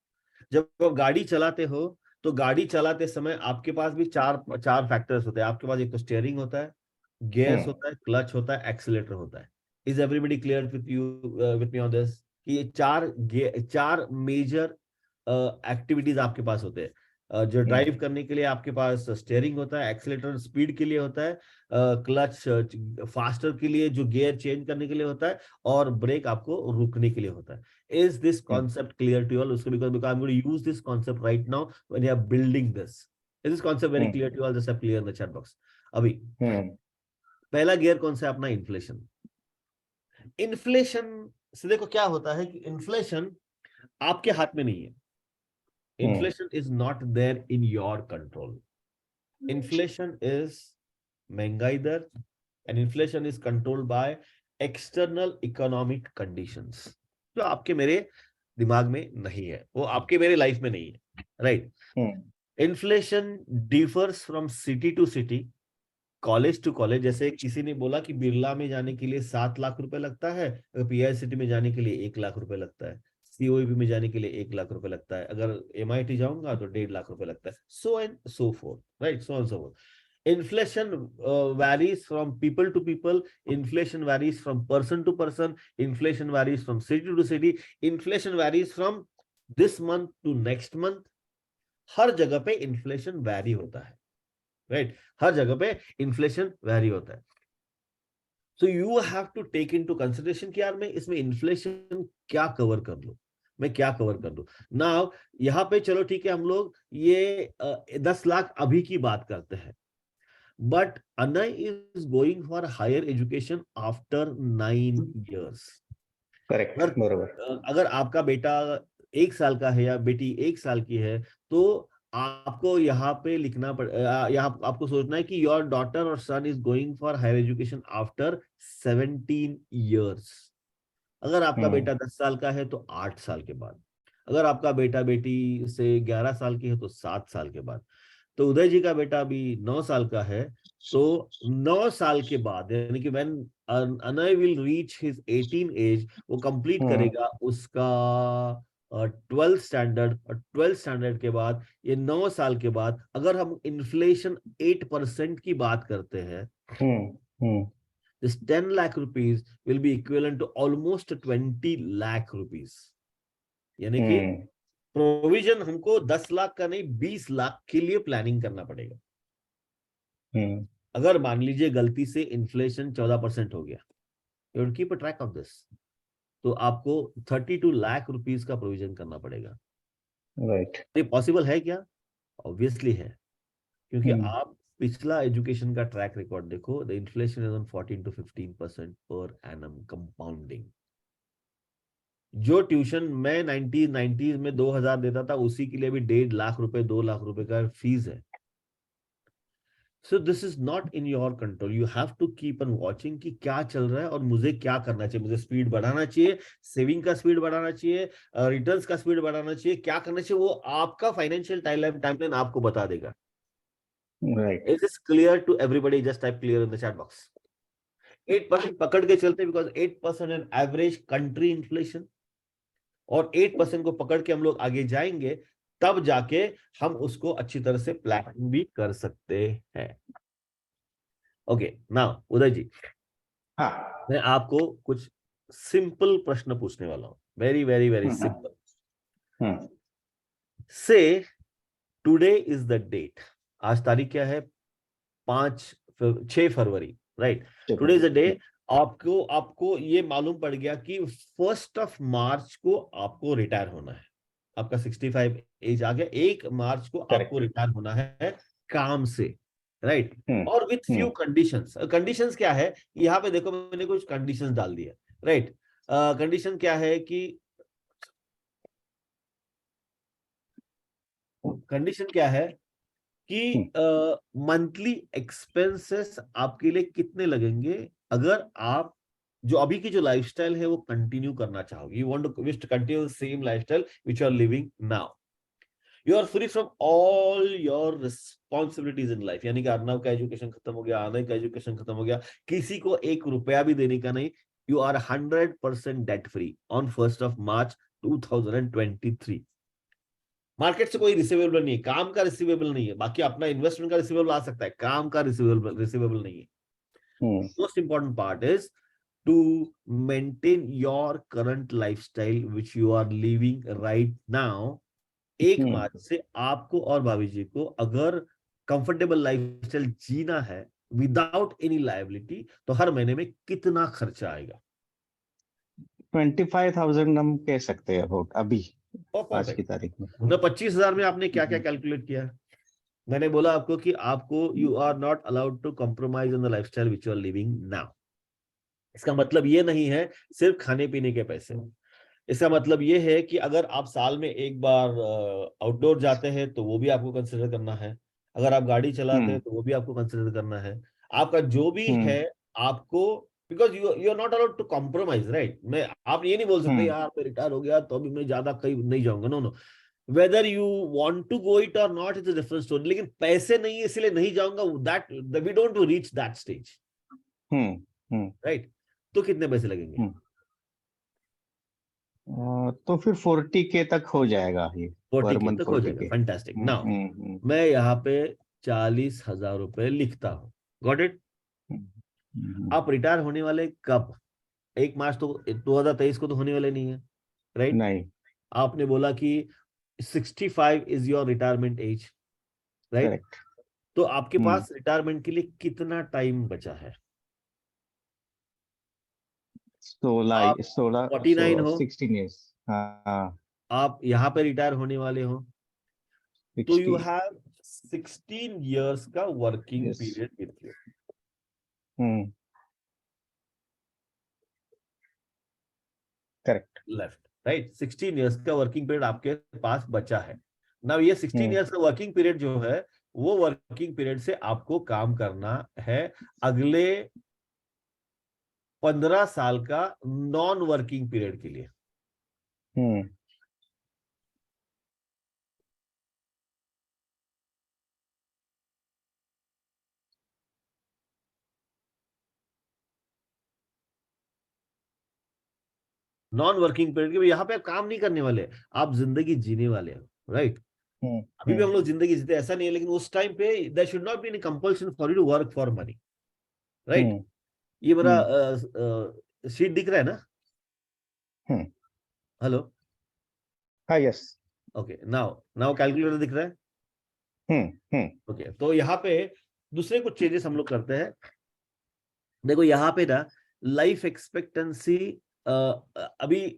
जब आप गाड़ी चलाते हो, तो गाड़ी चलाते समय आपके पास भी चार फैक्टर्स होते हैं. आपके पास एक तो स्टीयरिंग होता है, गियर्स होता है, क्लच होता है, एक्सीलरेटर होता है. Is everybody clear with me on this? कि ये चार मेजर एक्टिविटीज आपके पास होते हैं. जो ड्राइव करने के लिए आपके पास स्टीयरिंग होता है, एक्सीलरेटर स्पीड के लिए होता है, क्लच फास्टर के लिए जो गियर चेंज करने के लिए होता है, और ब्रेक आपको रुकने के लिए होता है. Is this concept clear to you all? Because I'm going to use this concept right now when you are building this. Is this concept very clear to you all? Just have clear in the chat box. अभी पहला gear कौन सा है अपना? Inflation. Inflation से देखो क्या होता है कि इन्फ्लेशन आपके हाथ में नहीं है। Inflation is not there in your control. Inflation is महंगाई दर, and inflation is controlled by external economic conditions, जो आपके मेरे दिमाग में नहीं है, वो आपके मेरे लाइफ में नहीं है, right? Inflation differs from city to city, college to college. जैसे किसी ने बोला कि बिरला में जाने के लिए 7 लाख रुपए लगता है, अगर पीआईसीटी में जाने के लिए 1 लाख रुपए लगता है, सीओईबी में जाने के लिए 1 लाख रुपए लगता है, अगर एमआईटी जाऊंगा तो 1.5 लाख रुपए लगता है, so and so fourth, right? So and so fourth. Inflation varies from people to people. Inflation varies from person to person. Inflation varies from city to city. Inflation varies from this month to next month. हर जगह पे inflation vary होता है, right? हर जगह पे inflation vary होता है। So you have to take into consideration कि यार मैं इसमें इन्फ्लेशन क्या कवर कर लूं, मैं क्या कवर कर लूं। नाउ यहाँ पे चलो ठीक है, हम लोग ये 10 लाख अभी की बात करते हैं, but Anay is going for higher education after 9 years. Correct, बरोबर। अगर आपका बेटा 1 साल का है या बेटी 1 साल की है, तो आपको यहाँ पे लिखना यहाँ आपको सोचना है कि योर डॉटर और son is going for higher education after 17 years। अगर आपका बेटा 10 साल का है तो 8 साल के बाद, अगर आपका बेटा बेटी से 11 साल की है तो 7 साल के बाद। तो उदय जी का बेटा अभी 9 साल का है, तो 9 साल के बाद, यानी कि when Anay will reach his 18 age, वो कंप्लीट करेगा उसका 12th स्टैंडर्ड, और 12th स्टैंडर्ड के बाद ये 9 साल के बाद अगर हम इन्फ्लेशन 8% की बात करते हैं, this 10 lakh rupees will be equivalent to almost 20 lakh rupees। यानी कि प्रोविजन हमको 10 लाख का नहीं 20 लाख के लिए प्लानिंग करना पड़ेगा। अगर मान लीजिए गलती से इन्फ्लेशन 14% हो गया, you keep a track of this, तो आपको 32 लाख रुपीस का प्रोविजन करना पड़ेगा, राइट? ये पॉसिबल है क्या? ऑब्वियसली है, क्योंकि आप पिछला एजुकेशन का ट्रैक रिकॉर्ड देखो, the inflation is on 14 to 15% per annum compounding. जो ट्यूशन मैं 90s में 2000 देता था, उसी के लिए भी 1.5 लाख रुपए 2 लाख रुपए का फीस है। So this is not in your control, you have to keep on watching कि क्या चल रहा है और मुझे क्या करना चाहिए। मुझे स्पीड बढ़ाना चाहिए, सेविंग का स्पीड बढ़ाना चाहिए, रिटर्न्स का स्पीड बढ़ाना चाहिए, क्या करना चाहिए वो आपका फाइनेंशियल टाइमलाइन आपको बता देगा। Right. It is clear to everybody? Just type clear in the chat box. 8% पकड़ के चलते, because 8% an average country inflation, और 8% को पकड़ के हम लोग आगे जाएंगे, तब जाके हम उसको अच्छी तरह से प्लानिंग भी कर सकते हैं। ओके, नाउ उदय जी, हाँ, मैं आपको कुछ सिंपल प्रश्न पूछने वाला हूं, very very very simple. Say today is the date, आज तारीख क्या है? 6 फरवरी, राइट? Today is the day. आपको ये मालूम पड़ गया कि 1 मार्च को आपको रिटायर होना है, आपका 65 एज आ गया, 1 मार्च को आपको रिटायर होना है काम से, राइट? और विथ फ्यू कंडीशंस। कंडीशंस क्या है यहाँ पे देखो, मैंने कुछ कंडीशंस डाल दिया, राइट? कंडीशन क्या है कि कंडीशन क्या है कि मंथली एक्सपेंसेस आपके लिए कितने लगेंगे अगर आप जो अभी की जो लाइफस्टाइल है वो कंटिन्यू करना चाहोगे। You want to wish to continue the same lifestyle which you are living now. You are free from all your responsibilities in life, यानी कि अर्नव का एजुकेशन खत्म हो गया, आनंद का एजुकेशन खत्म हो गया, किसी को 1 रुपया भी देने का नहीं। You are 100% debt free on 1 March 2023। Market से कोई रिसीवेबल नहीं है, काम का रिसीवेबल नहीं है, बाकी अपना इन्वेस्टमेंट का रिसीवेबल आ सकता है, काम का रिसीवेबल नहीं है। Most important part is to maintain your current lifestyle which you are living right now. 1 मार्च से आपको और भाभी जी को अगर कंफर्टेबल लाइफस्टाइल जीना है विदाउट एनी लायबिलिटी, तो हर महीने में कितना खर्चा आएगा? 25,000 हम कह सकते हैं अबाउट अभी आज की तारीख में। 25,000 में आपने क्या क्या कैलकुलेट किया? मैंने बोला आपको कि आपको you are not allowed to compromise on the lifestyle which you are living now. इसका मतलब ये नहीं है सिर्फ खाने पीने के पैसे। इसका मतलब ये है कि अगर आप साल में एक बार आउटडोर जाते हैं तो वो भी आपको कंसिडर करना है। अगर आप गाड़ी चलाते हैं तो वो भी आपको कंसिडर करना है। आपका जो भी है आपको, because you are not allowed to compromise, right. मैं आप ये नहीं बोल सकते यार मैं रिटायर हो गया तो अभी मैं ज्यादा कहीं नहीं जाऊंगा। No no, whether you want to go it और not is a different story, लेकिन पैसे नहीं है इसलिए नहीं जाऊंगा, that we don't reach that stage, right. तो कितने पैसे लगेंगे? तो फिर 40K तक हो जाएगा ये, 40 पर के मंथ तक हो जाएगा, 40K। फैंटास्टिक। नाउ मैं यहाँ पे 40,000 रुपए लिखता हूँ। Got it. आप रिटायर होने वाले कब? 1 मार्च तो 2023 को तो होने वाले नहीं है, राइट। नहीं। आपने बोला कि 65 is your retirement age, right. Correct. तो आपके पास रिटायरमेंट के लिए कितना टाइम बचा है? 16 आप 16 49 हो, 16 ईयर्स। हाँ। आप यहाँ पे रिटायर होने वाले हो, तो यू 60। हैव 16 ईयर्स का working yes. Period with you, correct. Left, right. 16 years का वर्किंग पीरियड आपके पास बचा है। ना ये 16 ईयर्स का वर्किंग पीरियड जो है, वो वर्किंग पीरियड से आपको काम करना है अगले 15 साल का नॉन वर्किंग पीरियड के लिए। नॉन वर्किंग पीरियड के यहाँ पे आप काम नहीं करने वाले, आप जिंदगी जीने वाले हो, राइट। अभी भी हम लोग जिंदगी जीते, ऐसा नहीं है, लेकिन उस टाइम पे there should not be any compulsion for you to work for money, right. ये मेरा शीट दिख रहा है ना? हेलो। हाँ। Yes. Okay, now now calculator दिख रहा है? ओके, तो यहाँ पे दूसरे कुछ चेंजेस हम लोग करते हैं। देखो यहाँ पे ना लाइफ एक्सपेक्टेंसी अभी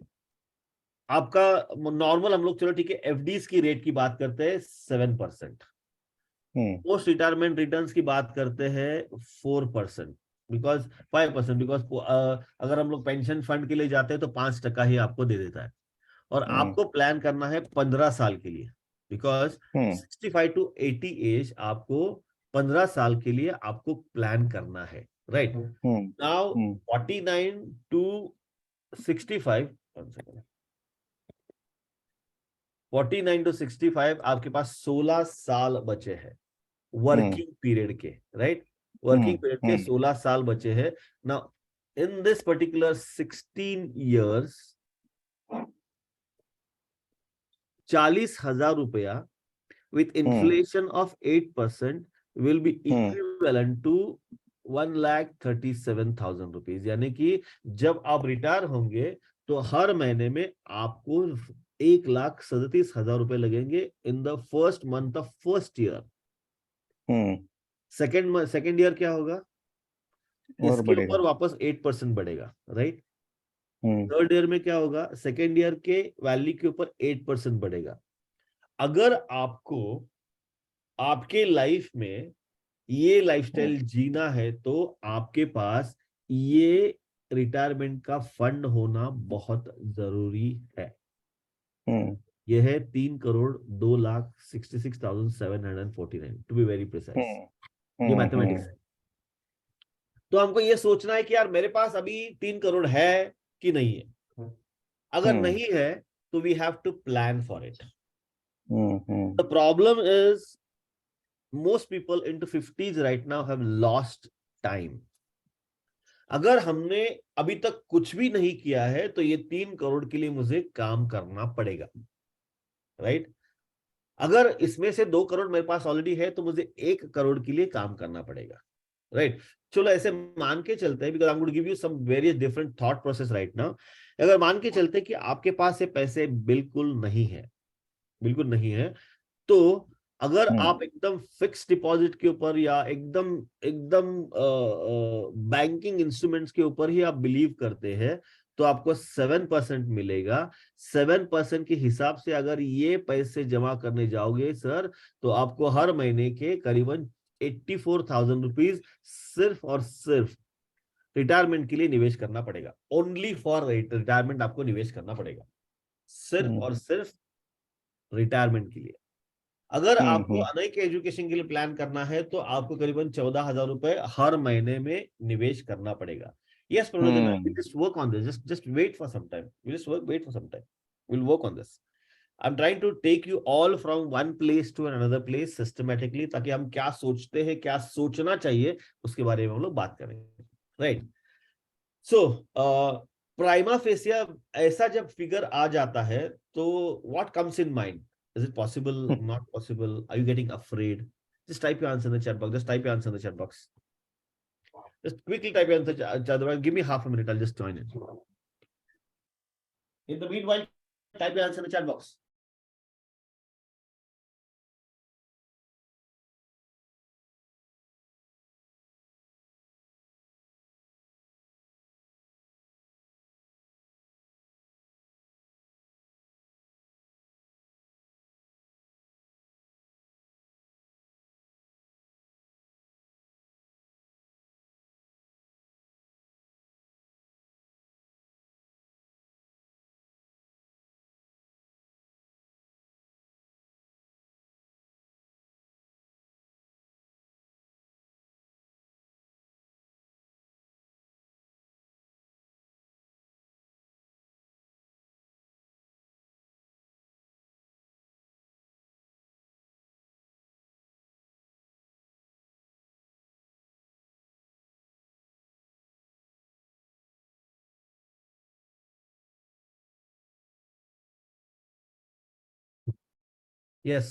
आपका नॉर्मल, हम लोग चलो ठीक है एफडीज की रेट की बात करते हैं 7%, पोस्ट रिटायरमेंट रिटर्न्स की बात करते हैं 4%, बिकॉज 5%, बिकॉज अगर हम लोग पेंशन फंड के लिए जाते हैं तो 5% ही आपको दे देता है। और आपको प्लान करना है 15 साल के लिए, बिकॉज 65 टू 80 एज आपको 15 साल के लिए आपको प्लान करना है, राइट। नाउ 49 टू 65, 49 टू 65 आपके पास 16 साल बचे हैं वर्किंग पीरियड के, राइट। वर्किंग पीरियड के 16 साल बचे हैं। Now in this particular 16 years 40,000 रुपया with inflation of 8% will be equivalent to 1,37,000 rupees. यानी कि जब आप रिटायर होंगे तो हर महीने में आपको 1,37,000 रुपए लगेंगे in the first month of first year. Second year क्या होगा? इसके ऊपर वापस 8% बढ़ेगा, राइट। थर्ड ईयर में क्या होगा? सेकेंड ईयर के वैल्यू के ऊपर 8% बढ़ेगा। अगर आपको आपके लाइफ में ये लाइफस्टाइल जीना है तो आपके पास ये रिटायरमेंट का फंड होना बहुत जरूरी है। यह है 3,02,66,749 टू बी वेरी प्रिसाइज। ये मैथमेटिक्स है। तो हमको ये सोचना है कि यार मेरे पास अभी 3 करोड़ है कि नहीं है। अगर नहीं है तो we have to plan for it. The problem is most people into 50s right now have lost time. अगर हमने अभी तक कुछ भी नहीं किया है तो ये 3 करोड़ के लिए मुझे काम करना पड़ेगा, राइट। अगर इसमें से 2 करोड़ मेरे पास ऑलरेडी है तो मुझे 1 करोड़ के लिए काम करना पड़ेगा, राइट। चलो ऐसे मान के चलते हैं, because I am going to give you some various different thought process right now. अगर मान के चलते कि आपके पास ये पैसे बिल्कुल नहीं है, बिल्कुल नहीं है, तो अगर आप एकदम फिक्स डिपॉजिट के ऊपर या एकदम एकदम बैंकिंग इंस्ट्रूमेंट्स के ऊपर ही आप बिलीव करते हैं तो आपको 7% मिलेगा। 7% के हिसाब से अगर ये पैसे जमा करने जाओगे सर, तो आपको हर महीने के करीबन 84,000 रुपीज सिर्फ और सिर्फ रिटायरमेंट के लिए निवेश करना पड़ेगा। ओनली फॉर रिटायरमेंट आपको निवेश करना पड़ेगा, सिर्फ और सिर्फ रिटायरमेंट के लिए। अगर आपको अनई एजुकेशन के लिए प्लान करना है तो आपको करीबन 14,000 रुपए हर महीने में निवेश करना पड़ेगा। Yes, Pranati ma'am, we'll just work on this. Just wait for some time. Wait for some time. We'll work on this. I'm trying to take you all from one place to another place systematically, ताकि हम क्या सोचते हैं, क्या सोचना चाहिए, उसके बारे में हम लोग बात करेंगे। Right. So, प्राइमा फेसिया ऐसा जब फिगर आ जाता है तो what comes in mind? Is it possible? Not possible? Are you getting afraid? Just type your answer in the chat box. Just type your answer in the chat box. Just quickly type your answer in the chat box. Give me half a minute. I'll just join it. In the meanwhile, type your answer in the chat box. Yes,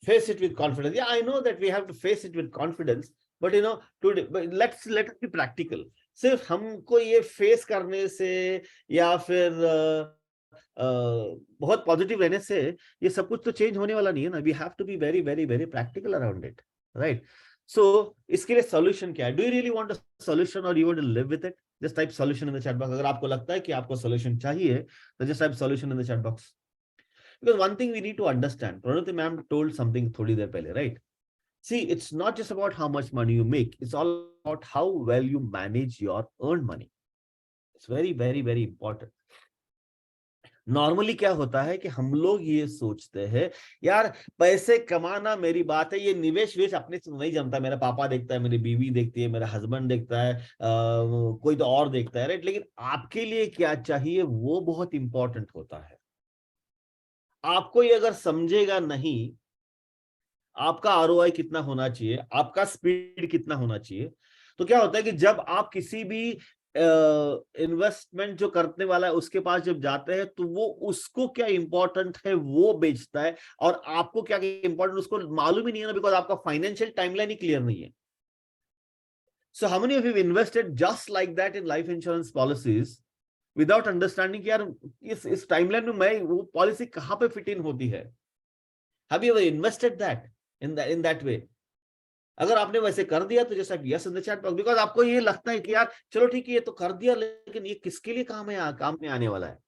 face it with confidence. Yeah, I know that we have to face it with confidence, but today, but let us be practical. सिर्फ हमको ये face करने से या फिर बहुत positive रहने से ये सब कुछ तो चेंज होने वाला नहीं है ना। We have to be very very very practical around it, right? So इसके लिए सॉल्यूशन क्या है? Do you really want a solution और you want to live with it? Just type solution in the chat box. अगर आपको लगता है कि आपको सॉल्यूशन चाहिए तो just type solution in the chat box. Because one thing we need to understand, Pranati ma'am told something थोड़ी देर पहले, right? See, it's not just about how much money you make. It's all about how well you manage your earned money. It's very, very, very important. Normally क्या होता है कि हम लोग ये सोचते हैं, यार पैसे कमाना मेरी बात है, ये निवेश वेश अपने से नहीं जमता। मेरा पापा देखता है, मेरी बीवी देखती है, मेरा हस्बैंड देखता है, कोई तो और देखता है, राइट? लेकिन आपके लिए क्या चाहिए वो बहुत इंपॉर्टेंट होता है। आपको ये अगर समझेगा नहीं आपका आरओआई कितना होना चाहिए, आपका स्पीड कितना होना चाहिए, तो क्या होता है कि जब आप किसी भी इन्वेस्टमेंट जो करने वाला है उसके पास जब जाते हैं तो वो उसको क्या इंपॉर्टेंट है वो बेचता है, और आपको क्या इंपॉर्टेंट उसको मालूम ही नहीं है ना, बिकॉज आपका फाइनेंशियल टाइमलाइन ही क्लियर नहीं है। So how many of you invested just like that in life insurance policies without understanding कि यार इस टाइमलाइन में मैं वो पॉलिसी कहां पे फिट इन होती है? Have you ever invested that in that way? अगर आपने वैसे कर दिया तो जैसा yes in the chat box, because आपको ये लगता है कि यार चलो ठीक है ये तो कर दिया, लेकिन ये किसके लिए काम में आने वाला है,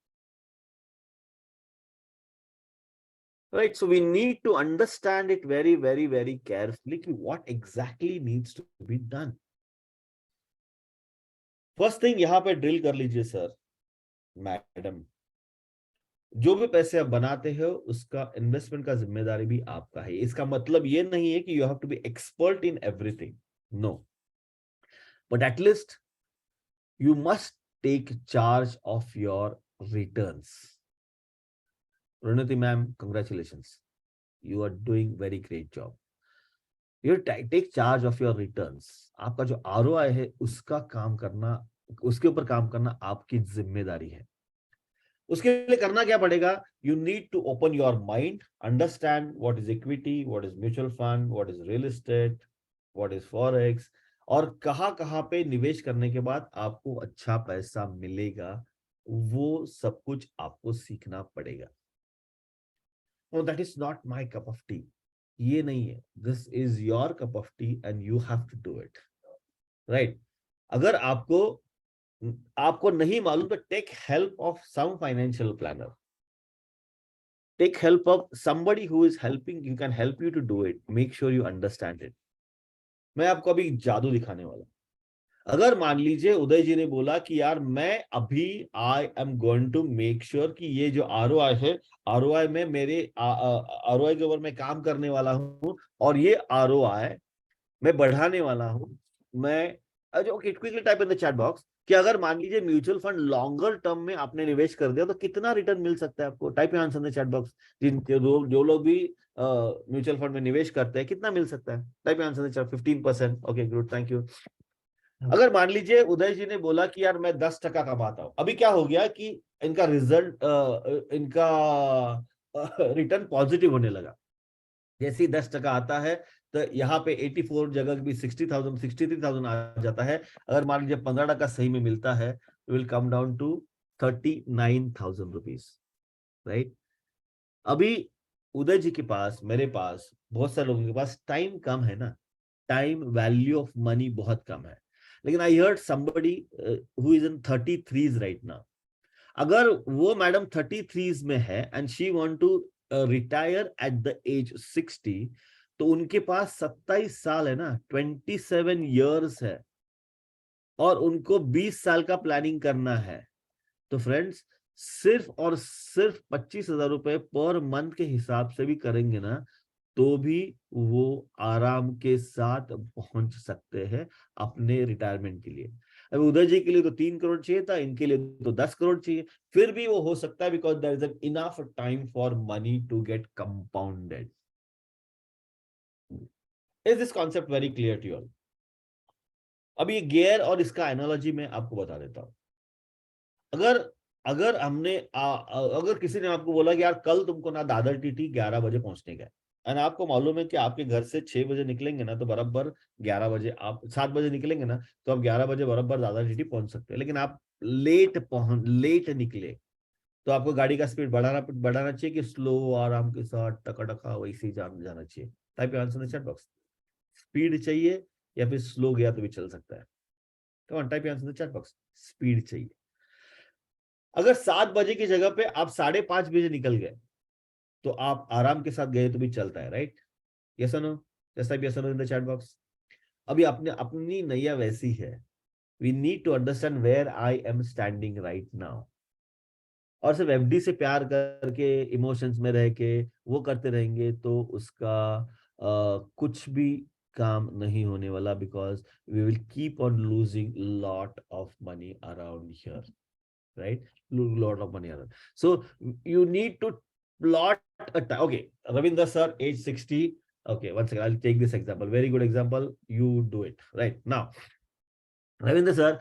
right? So we need to understand it very very very carefully कि what exactly needs to be done. First thing यहाँ पे ड्रिल कर लीजिए सर मैडम, जो भी पैसे आप बनाते हो उसका इन्वेस्टमेंट का जिम्मेदारी भी आपका है। इसका मतलब ये नहीं है कि you have to be expert in everything, no, but at least you must take charge of your returns. Pranati ma'am, congratulations. You are doing very great job. You take charge of your returns. आपका जो ROI है उसका काम करना, उसके ऊपर काम करना आपकी जिम्मेदारी है। उसके लिए करना क्या पड़ेगा? You need to open your mind, understand what is equity, what is mutual fund, what is real estate, what is forex, और कहाँ पे निवेश करने के बाद आपको अच्छा पैसा मिलेगा, वो सब कुछ आपको सीखना पड़ेगा। No, that is not my cup of tea. ये नहीं है। This is your cup of tea and you have to do it. Right? अगर आपको आपको नहीं मालूम तो take help of some financial planner, take help of somebody who is helping, you can help you to do it, make sure you understand it. मैं आपको अभी जादू दिखाने वाला। अगर मान लीजिए उदय जी ने बोला कि यार मैं अभी I am going to make sure कि ये जो आरओआई है, आरओआई में मेरे आरओआई के ऊपर मैं काम करने वाला हूं, और ये आरओआई मैं बढ़ाने वाला हूं। मैं okay, quickly type in the chat box कि अगर मान लीजिए म्यूचुअल फंड लॉन्गर टर्म में आपने निवेश कर दिया तो कितना रिटर्न मिल सकता है आपको। Type answer in the chat box. जो लोग भी म्यूचुअल फंड में निवेश करते हैं कितना मिल सकता है। Type answer in the chat. 15%। Okay good, thank you. अगर मान लीजिए उदय जी ने बोला कि यार मैं 10% कमाता हूं, अभी क्या हो गया कि इनका रिजल्ट, इनका रिटर्न पॉजिटिव होने लगा। जैसे ही 10% आता है तो यहाँ पे 84 जगह भी 60,000 63,000 आ जाता है। अगर मान लीजिए 15% सही में मिलता है, will come down to 39,000 rupees, right. अभी उदय जी के पास, मेरे पास, बहुत सारे लोगों के पास टाइम कम है ना, टाइम वैल्यू ऑफ मनी बहुत कम है। लेकिन I heard somebody who is in 33s right now. अगर वो मैडम 33s में है and she want to retire at the age 60, तो उनके पास 27 साल है ना, 27 years है, और उनको 20 साल का प्लानिंग करना है। तो फ्रेंड्स, सिर्फ और सिर्फ 25,000 रुपए पर मंथ के हिसाब से भी करेंगे ना, तो भी वो आराम के साथ पहुंच सकते हैं अपने रिटायरमेंट के लिए। अब उदय जी के लिए तो 3 करोड़ चाहिए था, इनके लिए तो 10 करोड़ चाहिए। फिर भी वो हो सकता है, because there is an enough time for money to get compounded. Is this concept very clear to you? अब ये गियर और इसका एनालॉजी मैं आपको बता देता हूं। अगर अगर हमने अगर किसी ने आपको बोला कि यार कल तुमको ना दादर टीटी 11 बजे पहुंचने का है, और आपको मालूम है कि आपके घर से 6 बजे निकलेंगे ना, तो बराबर 11 बजे, आप 7 बजे निकलेंगे ना, तो आप 11 बजे बराबर दादर टीटी पहुंच सकते हैं। लेकिन आप लेट निकले, तो आपको गाड़ी का स्पीड बढ़ाना चाहिए कि स्लो, आराम के साथ, टका वैसे ही जाना चाहिए। Type answer in the chat box. Speed चाहिए या फिर स्लो गया तो भी चल सकता है। Come on, type answer in the chat box. Speed चाहिए। अगर 7 बजे की जगह पे आप 5:30 बजे निकल गए, तो आप आराम के साथ गए तो भी चलता है, राइट? यस और नो? जस्ट टाइप यस और no in the chat box. अभी अपनी नैया वैसी है। We need to understand where I am standing right now. और सिर्फ एफडी से प्यार करके, इमोशंस में रह के वो करते रहेंगे तो उसका कुछ भी काम नहीं होने वाला, because we will keep on losing lot of money around here, right? Lot of money around. So you need to plot a time. Okay, Ravinder sir, age 60. Okay, one second, I'll take this example. Very good example. You do it right now. Ravinder sir,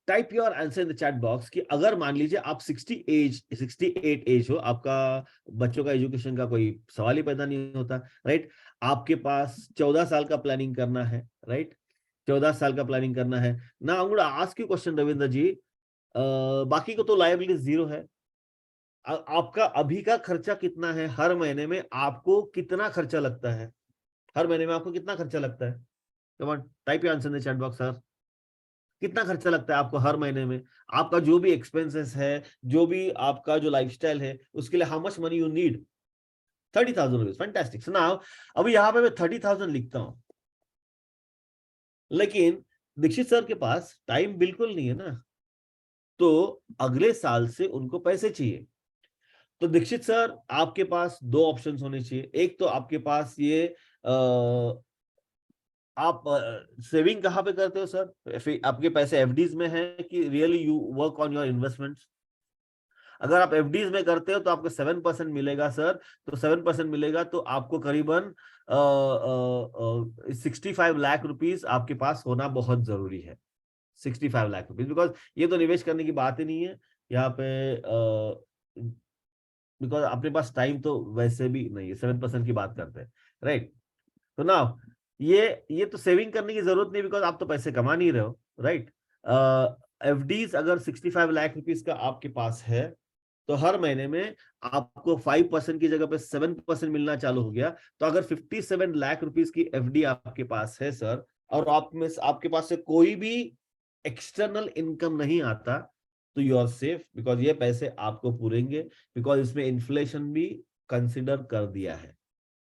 type your answer in the chat box कि अगर मान लीजिए आप 68 as हो, आपका बच्चों का education का कोई सवाल ही पैदा नहीं होता, राइट? आपके पास 14 साल का प्लानिंग करना है, राइट? 14 साल का प्लानिंग करना है ना। I would ask you question Ravindra ji, बाकी को तो लायबिलिटी 0 है। आपका अभी का खर्चा कितना है? हर महीने में आपको कितना खर्चा लगता है? हर महीने में आपको कितना खर्चा लगता है? Come on, type your answer in the chat box sir. कितना खर्चा लगता है आपको हर महीने में? आपका जो भी एक्सपेंसेस है, जो भी आपका जो लाइफस्टाइल है, उसके लिए how much money you need? 30,000 rupees. Fantastic. So now अभी यहां पे मैं 30,000 लिखता हूं, लेकिन दीक्षित सर के पास टाइम बिल्कुल नहीं है ना, तो अगले साल से उनको पैसे चाहिए। तो दीक्षित सर, आपके पास दो ऑप्शंस होने चाहिए। एक तो आपके पास ये आप सेविंग कहाँ पे करते हो सर? आपके पैसे एफडीज में है कि really you work on your investments? अगर आप एफडीज में करते हो तो आपको 7% मिलेगा सर। तो 7% मिलेगा तो आपको करीबन 65 लाख रुपीस आपके पास होना बहुत जरूरी है। 65 लाख रुपीज, बिकॉज ये तो निवेश करने की बात ही नहीं है यहाँ पे, बिकॉज अपने पास टाइम तो वैसे भी नहीं है। 7% की बात करते हैं, राइट? तो ना ये तो सेविंग करने की जरूरत नहीं, बिकॉज आप तो पैसे कमा नहीं रहे हो, राइट? एफडीज अगर 65 लाख रुपीज का आपके पास है, तो हर महीने में आपको 5% की जगह पे 7% मिलना चालू हो गया। तो अगर 57 लाख रुपीज की एफडी आपके पास है सर, और आप में आपके पास से कोई भी एक्सटर्नल इनकम नहीं आता, तो यू आर सेफ, बिकॉज ये पैसे आपको पूरेंगे, बिकॉज इसमें इन्फ्लेशन भी कंसिडर कर दिया है,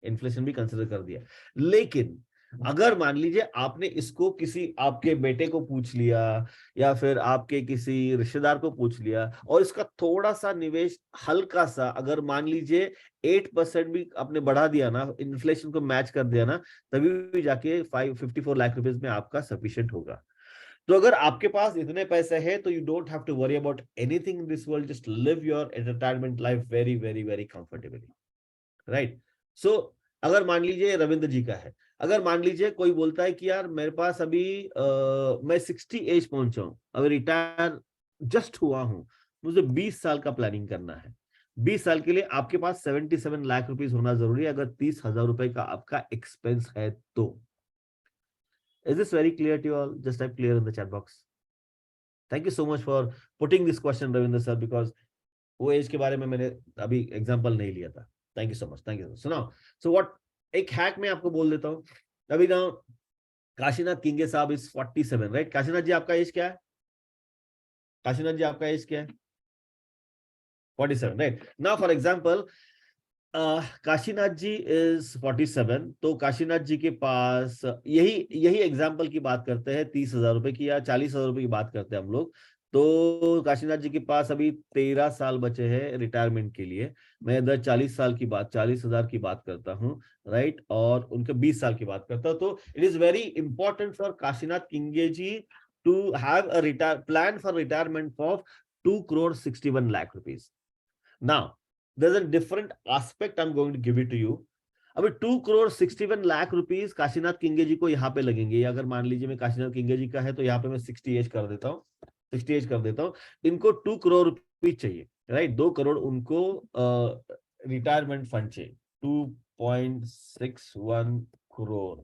इन्फ्लेशन भी कंसिडर कर दिया। लेकिन अगर मान लीजिए आपने इसको किसी आपके बेटे को पूछ लिया या फिर आपके किसी रिश्तेदार को पूछ लिया और इसका थोड़ा सा निवेश हल्का सा, अगर मान लीजिए 8% भी आपने बढ़ा दिया ना, इन्फ्लेशन को मैच कर दिया ना, तभी भी जाके 54 लाख रुपीज में आपका सफिशिएंट होगा। तो अगर आपके पास इतने पैसे हैं तो you don't have to worry about anything in this world, just live your entertainment life very very very comfortably, right. So अगर मान लीजिए रविंद्र जी का है, अगर मान लीजिए कोई बोलता है कि यार मेरे पास अभी मैं 60 एज पहुंचा हूं, अभी रिटायर जस्ट हुआ हूं, मुझे 20 साल का प्लानिंग करना है। 20 साल के लिए आपके पास 77 लाख रुपीस होना जरूरी है, अगर 30,000 रुपए का आपका एक्सपेंस है तो। Is this very clear to all? Just type clear in the chat box. Thank you so much for putting this question Ravindra sir, because वो एज के बारे में मैंने अभी एग्जांपल नहीं लिया था। Thank you so much, thank you. सुनाओ, सो व्हाट, एक हैक मैं आपको बोल देता हूँ। अभी ना काशीनाथ किंगे साहब इज 47, राइट? काशीनाथ जी आपका एज क्या है? काशीनाथ जी आपका एज क्या है? 47, राइट? Now for example Kashinath ji is 47, तो काशीनाथ जी के पास यही यही एग्जाम्पल की बात करते हैं, 30,000 रुपए की या 40,000 रुपए की बात करते हैं हम लोग। तो काशीनाथ जी के पास अभी 13 साल बचे हैं रिटायरमेंट के लिए। मैं इधर 40 साल की बात, 40,000 की बात करता हूँ, राइट, और उनके 20 साल की बात करता हूँ। तो it is very important for Kashinath Kinge ji to have a retire plan for retirement of 2 crore 61 lakh rupees. Now, there's a different aspect I'm going to give it to you. अभी 2 crore 61 lakh rupees Kashinath Kinge जी को यहाँ पे लगेंगे। अगर मान लीजिए मैं काशीनाथ किंगे जी का है तो यहाँ पे मैं 60 एज कर देता हूँ, 60 एज कर देता हूँ। इनको 2 crore रुपीज चाहिए, राइट? 2 करोड़ उनको रिटायरमेंट फंड चाहिए, 2.61 crore,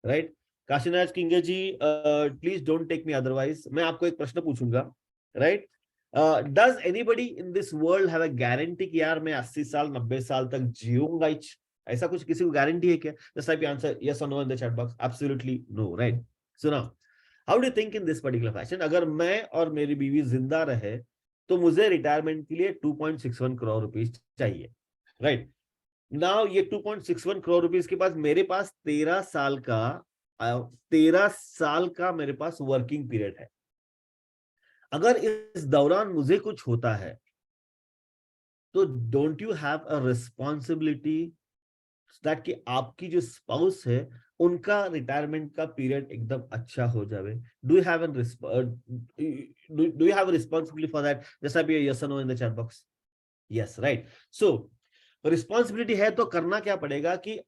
right? Kashinath Kinge ji, please don't take me otherwise, मैं आपको एक प्रश्न पूछूंगा, right? Does anybody in this world have a guarantee कि यार मैं 80 साल 90 साल तक जीऊंगा? ऐसा कुछ किसी को गारंटी है क्या? जस्ट टाइप आंसर यस और no in the chat box. Absolutely no, right? So now how do think in this particular fashion, अगर मैं और मेरी बीवी जिंदा रहे तो मुझे रिटायरमेंट के लिए 2.61 करोड़ रुपीज चाहिए, राइट? नाउ ये 2.61 करोड़ रुपीज के पास मेरे पास 13 साल का मेरे पास वर्किंग पीरियड है। अगर इस दौरान मुझे कुछ होता है तो don't you have a responsibility that कि आपकी जो स्पाउस है उनका रिटायरमेंट का पीरियड एकदम अच्छा हो जाए? Do you have an do you have responsibility for that? जैसा भी यस और no in the chat box. Yes, right. So responsibility है तो करना क्या पड़ेगा कि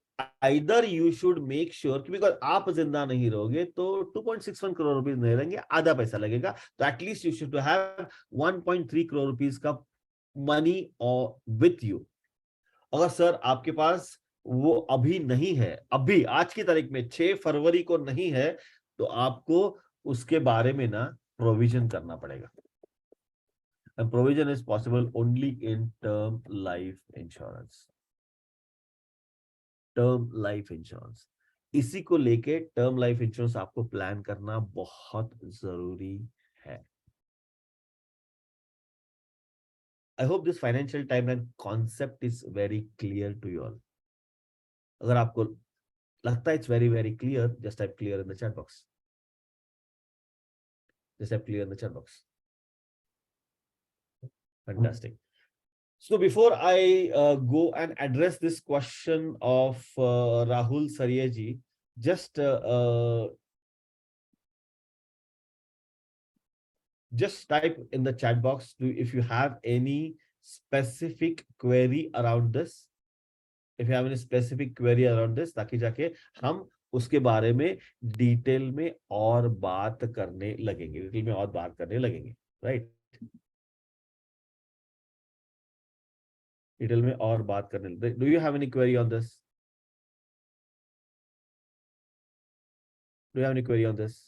either you should make sure कि बिकॉज आप जिंदा नहीं रहोगे तो 2.61 करोड़ रुपीज नहीं रहेंगे, आधा पैसा लगेगा, तो at least you should have 1.3 crore rupees का मनी और विथ यू। अगर सर आपके पास वो अभी नहीं है, अभी आज की तारीख में 6 फरवरी को नहीं है, तो आपको उसके बारे में ना प्रोविजन करना पड़ेगा। And provision is possible only in term life insurance. Term life insurance, इसी को लेके टर्म लाइफ इंश्योरेंस आपको प्लान करना बहुत जरूरी है। I hope this financial timeline concept is very clear to you all. अगर आपको लगता है it's very very clear, just type clear in the chat box, just type clear in the chat box. Fantastic. So before I go and address this question of Rahul Saryaji, just type in the chat box if you have any specific query around this. If you have any specific query around this, ताकि जाके हम उसके बारे में detail में और बात करने लगेंगे, डिटेल में और बात करने लगेंगे, राइट? डिटेल में और बात करने लगेंगे। Do you have any query on this? Do you have any query on this?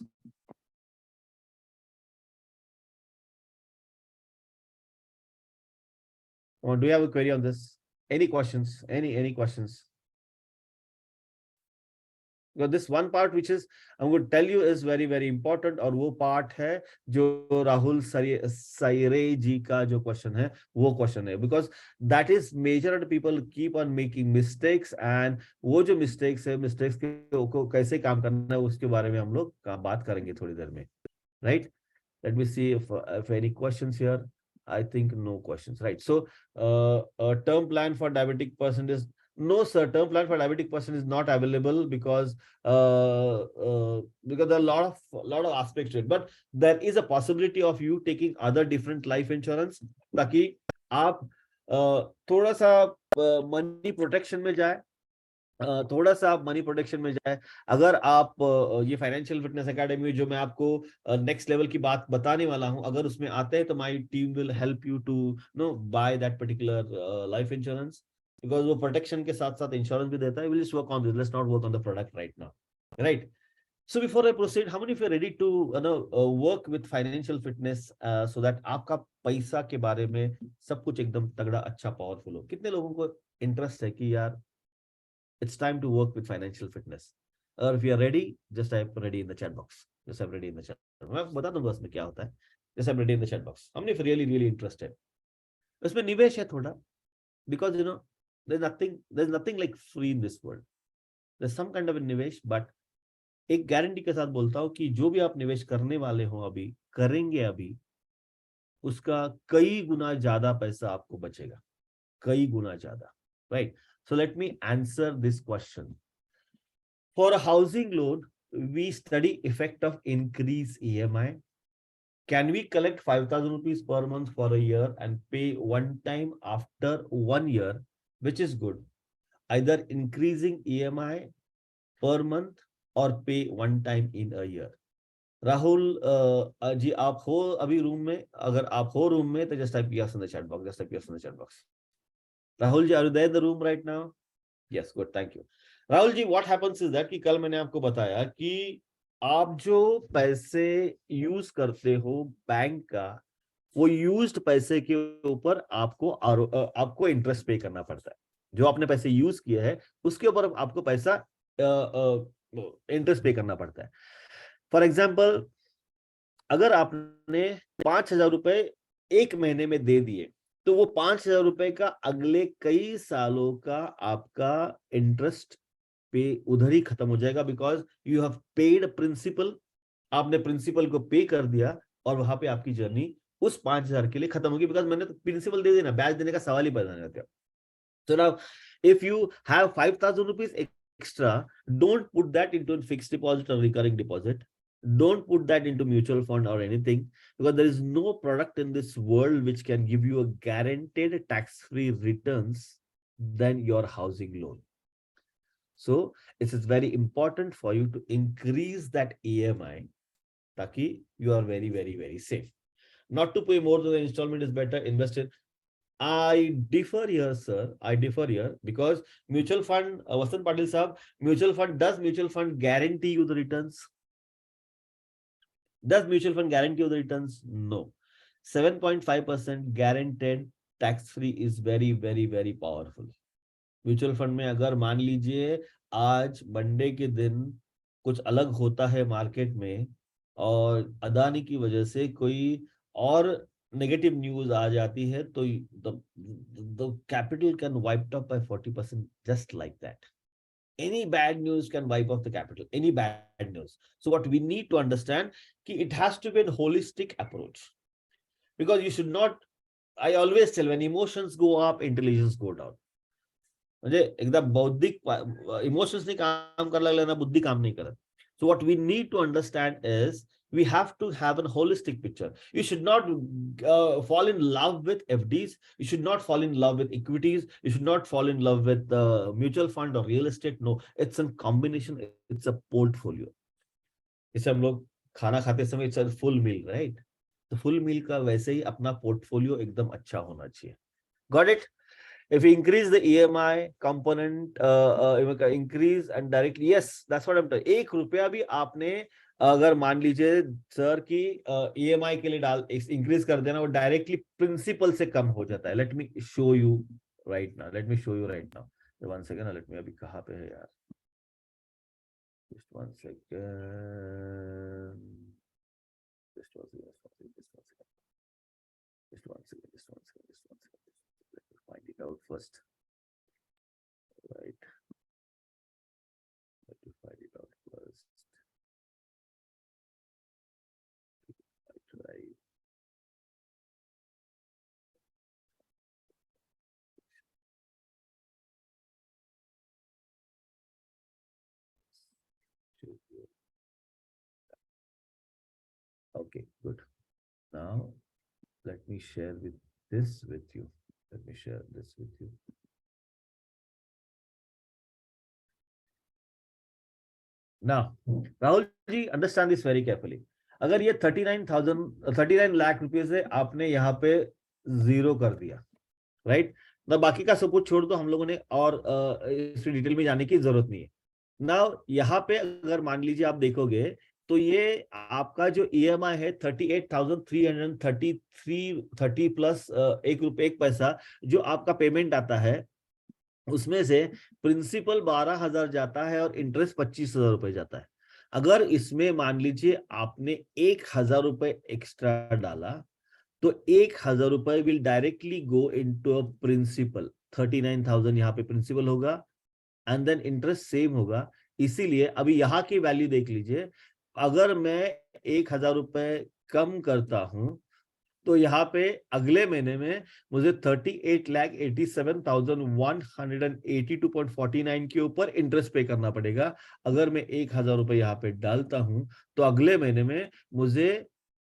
Or do you have a query on this? Any questions? Any questions? Because this one part which is I'm going to tell you is very very important, और वो part है जो राहुल सायरे जी का जो question है वो question है, because that is major and people keep on making mistakes, and वो जो mistakes है, mistakes को कैसे काम करना है उसके बारे में हम लोग बात करेंगे थोड़ी देर में, right? Let me see if any questions here. I think no questions, right? So a term plan for diabetic person is no, sir. Term plan for diabetic person is not available because there are a lot of aspects to it. But there is a possibility of you taking other different life insurance ताकि आप थोड़ा सा money protection में जाए, थोड़ा सा आप money protection में जाए। अगर आप ये फाइनेंशियल फिटनेस एकेडमी जो मैं आपको नेक्स्ट लेवल की बात बताने वाला हूं, अगर उसमें आते हैं तो my team will help you to know by that particular life insurance, because वो प्रोटेक्शन के साथ साथ इंश्योरेंस भी देता है। Will just work on this, let's not work on the product right now, right? So before I proceed, how many of you are ready to work with financial fitness so that आपका पैसा के बारे में सब कुछ एकदम तगड़ा अच्छा पावरफुल हो? कितने लोगों को इंटरेस्ट है कि यार it's time to work with financial fitness? Or if you are ready, just type ready in the chat box. Just type ready in the chat. मैं बता दूंगा उसमें क्या होता है. Just type ready in the chat box. How many if really interested? उसमें निवेश है थोड़ा, because you know there's nothing like free in this world. There's some kind of a निवेश, but एक गारंटी के साथ बोलता हूँ कि जो भी आप निवेश करने वाले हो अभी, करेंगे अभी, उसका कई गुना ज्यादा पैसा आपको बचेगा, कई गुना ज्यादा, right? So let me answer this question. For a housing loan, we study effect of increase EMI. Can we collect 5,000 rupees per month for a year and pay one time after 1 year, which is good? Either increasing EMI per month or pay one time in a year. Rahul ji आप हो अभी room में? अगर आप हो room में तो just type yes in the chat box. Just type yes in the chat box. Rahul ji, are you there in the room right now? Yes, good, thank you. Rahul ji, what happens is that कि कल मैंने आपको बताया कि आप जो पैसे use करते हो बैंक का, वो यूज्ड पैसे के ऊपर आपको इंटरेस्ट पे करना पड़ता है। जो आपने पैसे यूज किए हैं उसके ऊपर आपको पैसा इंटरेस्ट पे करना पड़ता है। फॉर एग्जाम्पल, अगर आपने 5,000 रुपए एक महीने में दे दिए तो वो 5,000 रुपए का अगले कई सालों का आपका इंटरेस्ट पे उधर ही खत्म हो जाएगा, because you have paid principal. आपने प्रिंसिपल को पे कर दिया और वहां पे आपकी जर्नी उस 5,000 के लिए खत्म होगी, बिकॉज मैंने तो प्रिंसिपल दे देना, ब्याज देने का सवाल ही पैदा नहीं होता। So now, if you have 5,000 rupees extra, don't put that into a fixed deposit or recurring deposit. Don't put that into mutual fund or anything, because there is no product in this world which can give you a guaranteed tax-free returns than your housing loan. So it is very important for you to increase that EMI, taki you are very, very, very safe. Not to pay more than the installment is better. Invest in. I differ here, sir. I differ here because mutual fund, Vasant Patil sahab, does mutual fund guarantee you the returns? Does mutual fund guarantee you the returns? No. 7.5% guaranteed tax-free is very, very, very powerful. Mutual fund में अगर मान लीजिए आज Monday के दिन कुछ अलग होता है मार्केट में और अदानी की वजह से कोई और नेगेटिव न्यूज आ जाती है तो the capital can wipe up by 40% just like that. Any bad news can wipe off the capital, any bad news. So what we need to understand कि it has to be a holistic approach, because you should not, I always tell, when emotions go up, intelligence go down. म्हणजे एकदा बौद्धिक emotions ने काम करायला लागले ना, बुद्धी काम नाही करत. So what we need to understand is we have to have a holistic picture. You should not fall in love with FDs. You should not fall in love with equities. You should not fall in love with mutual fund or real estate. No, it's a combination. It's a portfolio. जैसे हम लोग खाना खाते समय it's a full meal, right? तो full meal का वैसे ही अपना पोर्टफोलियो एकदम अच्छा होना चाहिए. Got it? If you increase the EMI component, increase and directly, yes, that's what I'm saying. 1 रुपया भी आपने अगर मान लीजिए सर की EMI के लिए डाल इंक्रीज कर देना, वो डायरेक्टली प्रिंसिपल से कम हो जाता है. Let me show you right now. One second. Let me, अभी कहाँ पे है यार? Just 1 second. Just 1 second. Just 1 second. Let me find it out first. Right. Let me find it out first. Right. Okay, good. Now let me share this with you. Let me share this with you. Now, Rahul ji, understand this very carefully. अगर ये 39 लाख रुपए से आपने यहाँ पे zero कर दिया, right? ना बाकी का सब कुछ छोड़ दो, हम लोगों ने और इस डिटेल में जाने की जरूरत नहीं है। नाउ यहाँ पे अगर मान लीजिए आप देखोगे तो ये आपका जो ईएमआई है 38,333 प्लस एक पैसा जो आपका पेमेंट आता है, उसमें से प्रिंसिपल 12,000 जाता है और इंटरेस्ट 25,000 रुपए जाता है। अगर इसमें मान लीजिए आपने 1,000 रुपए एक्स्ट्रा डाला तो 1,000 रुपए will directly go into a principal. 39,000 यहाँ पे प्रिंसिपल होगा एंड देन इंटरेस्ट सेम होगा। इसीलिए अभी यहाँ की वैल्यू देख लीजिए, अगर मैं 1,000 रुपए कम करता हूं तो यहाँ पे अगले महीने में मुझे 38,87,182.49 के ऊपर इंटरेस्ट पे करना पड़ेगा। अगर मैं 1,000 रुपए यहाँ पे डालता हूं तो अगले महीने में मुझे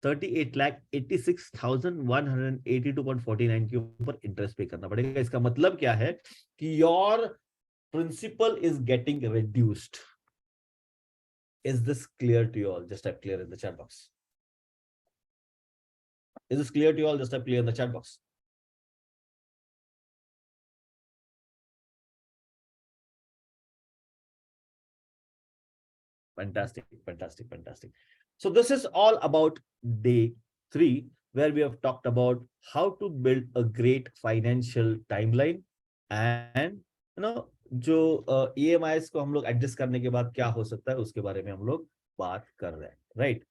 38,86,182.49 के ऊपर इंटरेस्ट पे करना पड़ेगा। इसका मतलब क्या है कि your principal is getting reduced. Is this clear to you all? Just type clear in the chat box. Is this clear to you all? Just type clear in the chat box. Fantastic. So this is all about day 3, where we have talked about how to build a great financial timeline and जो EMIs को हम लोग adjust करने के बाद क्या हो सकता है उसके बारे में हम लोग बात कर रहे हैं, राइट?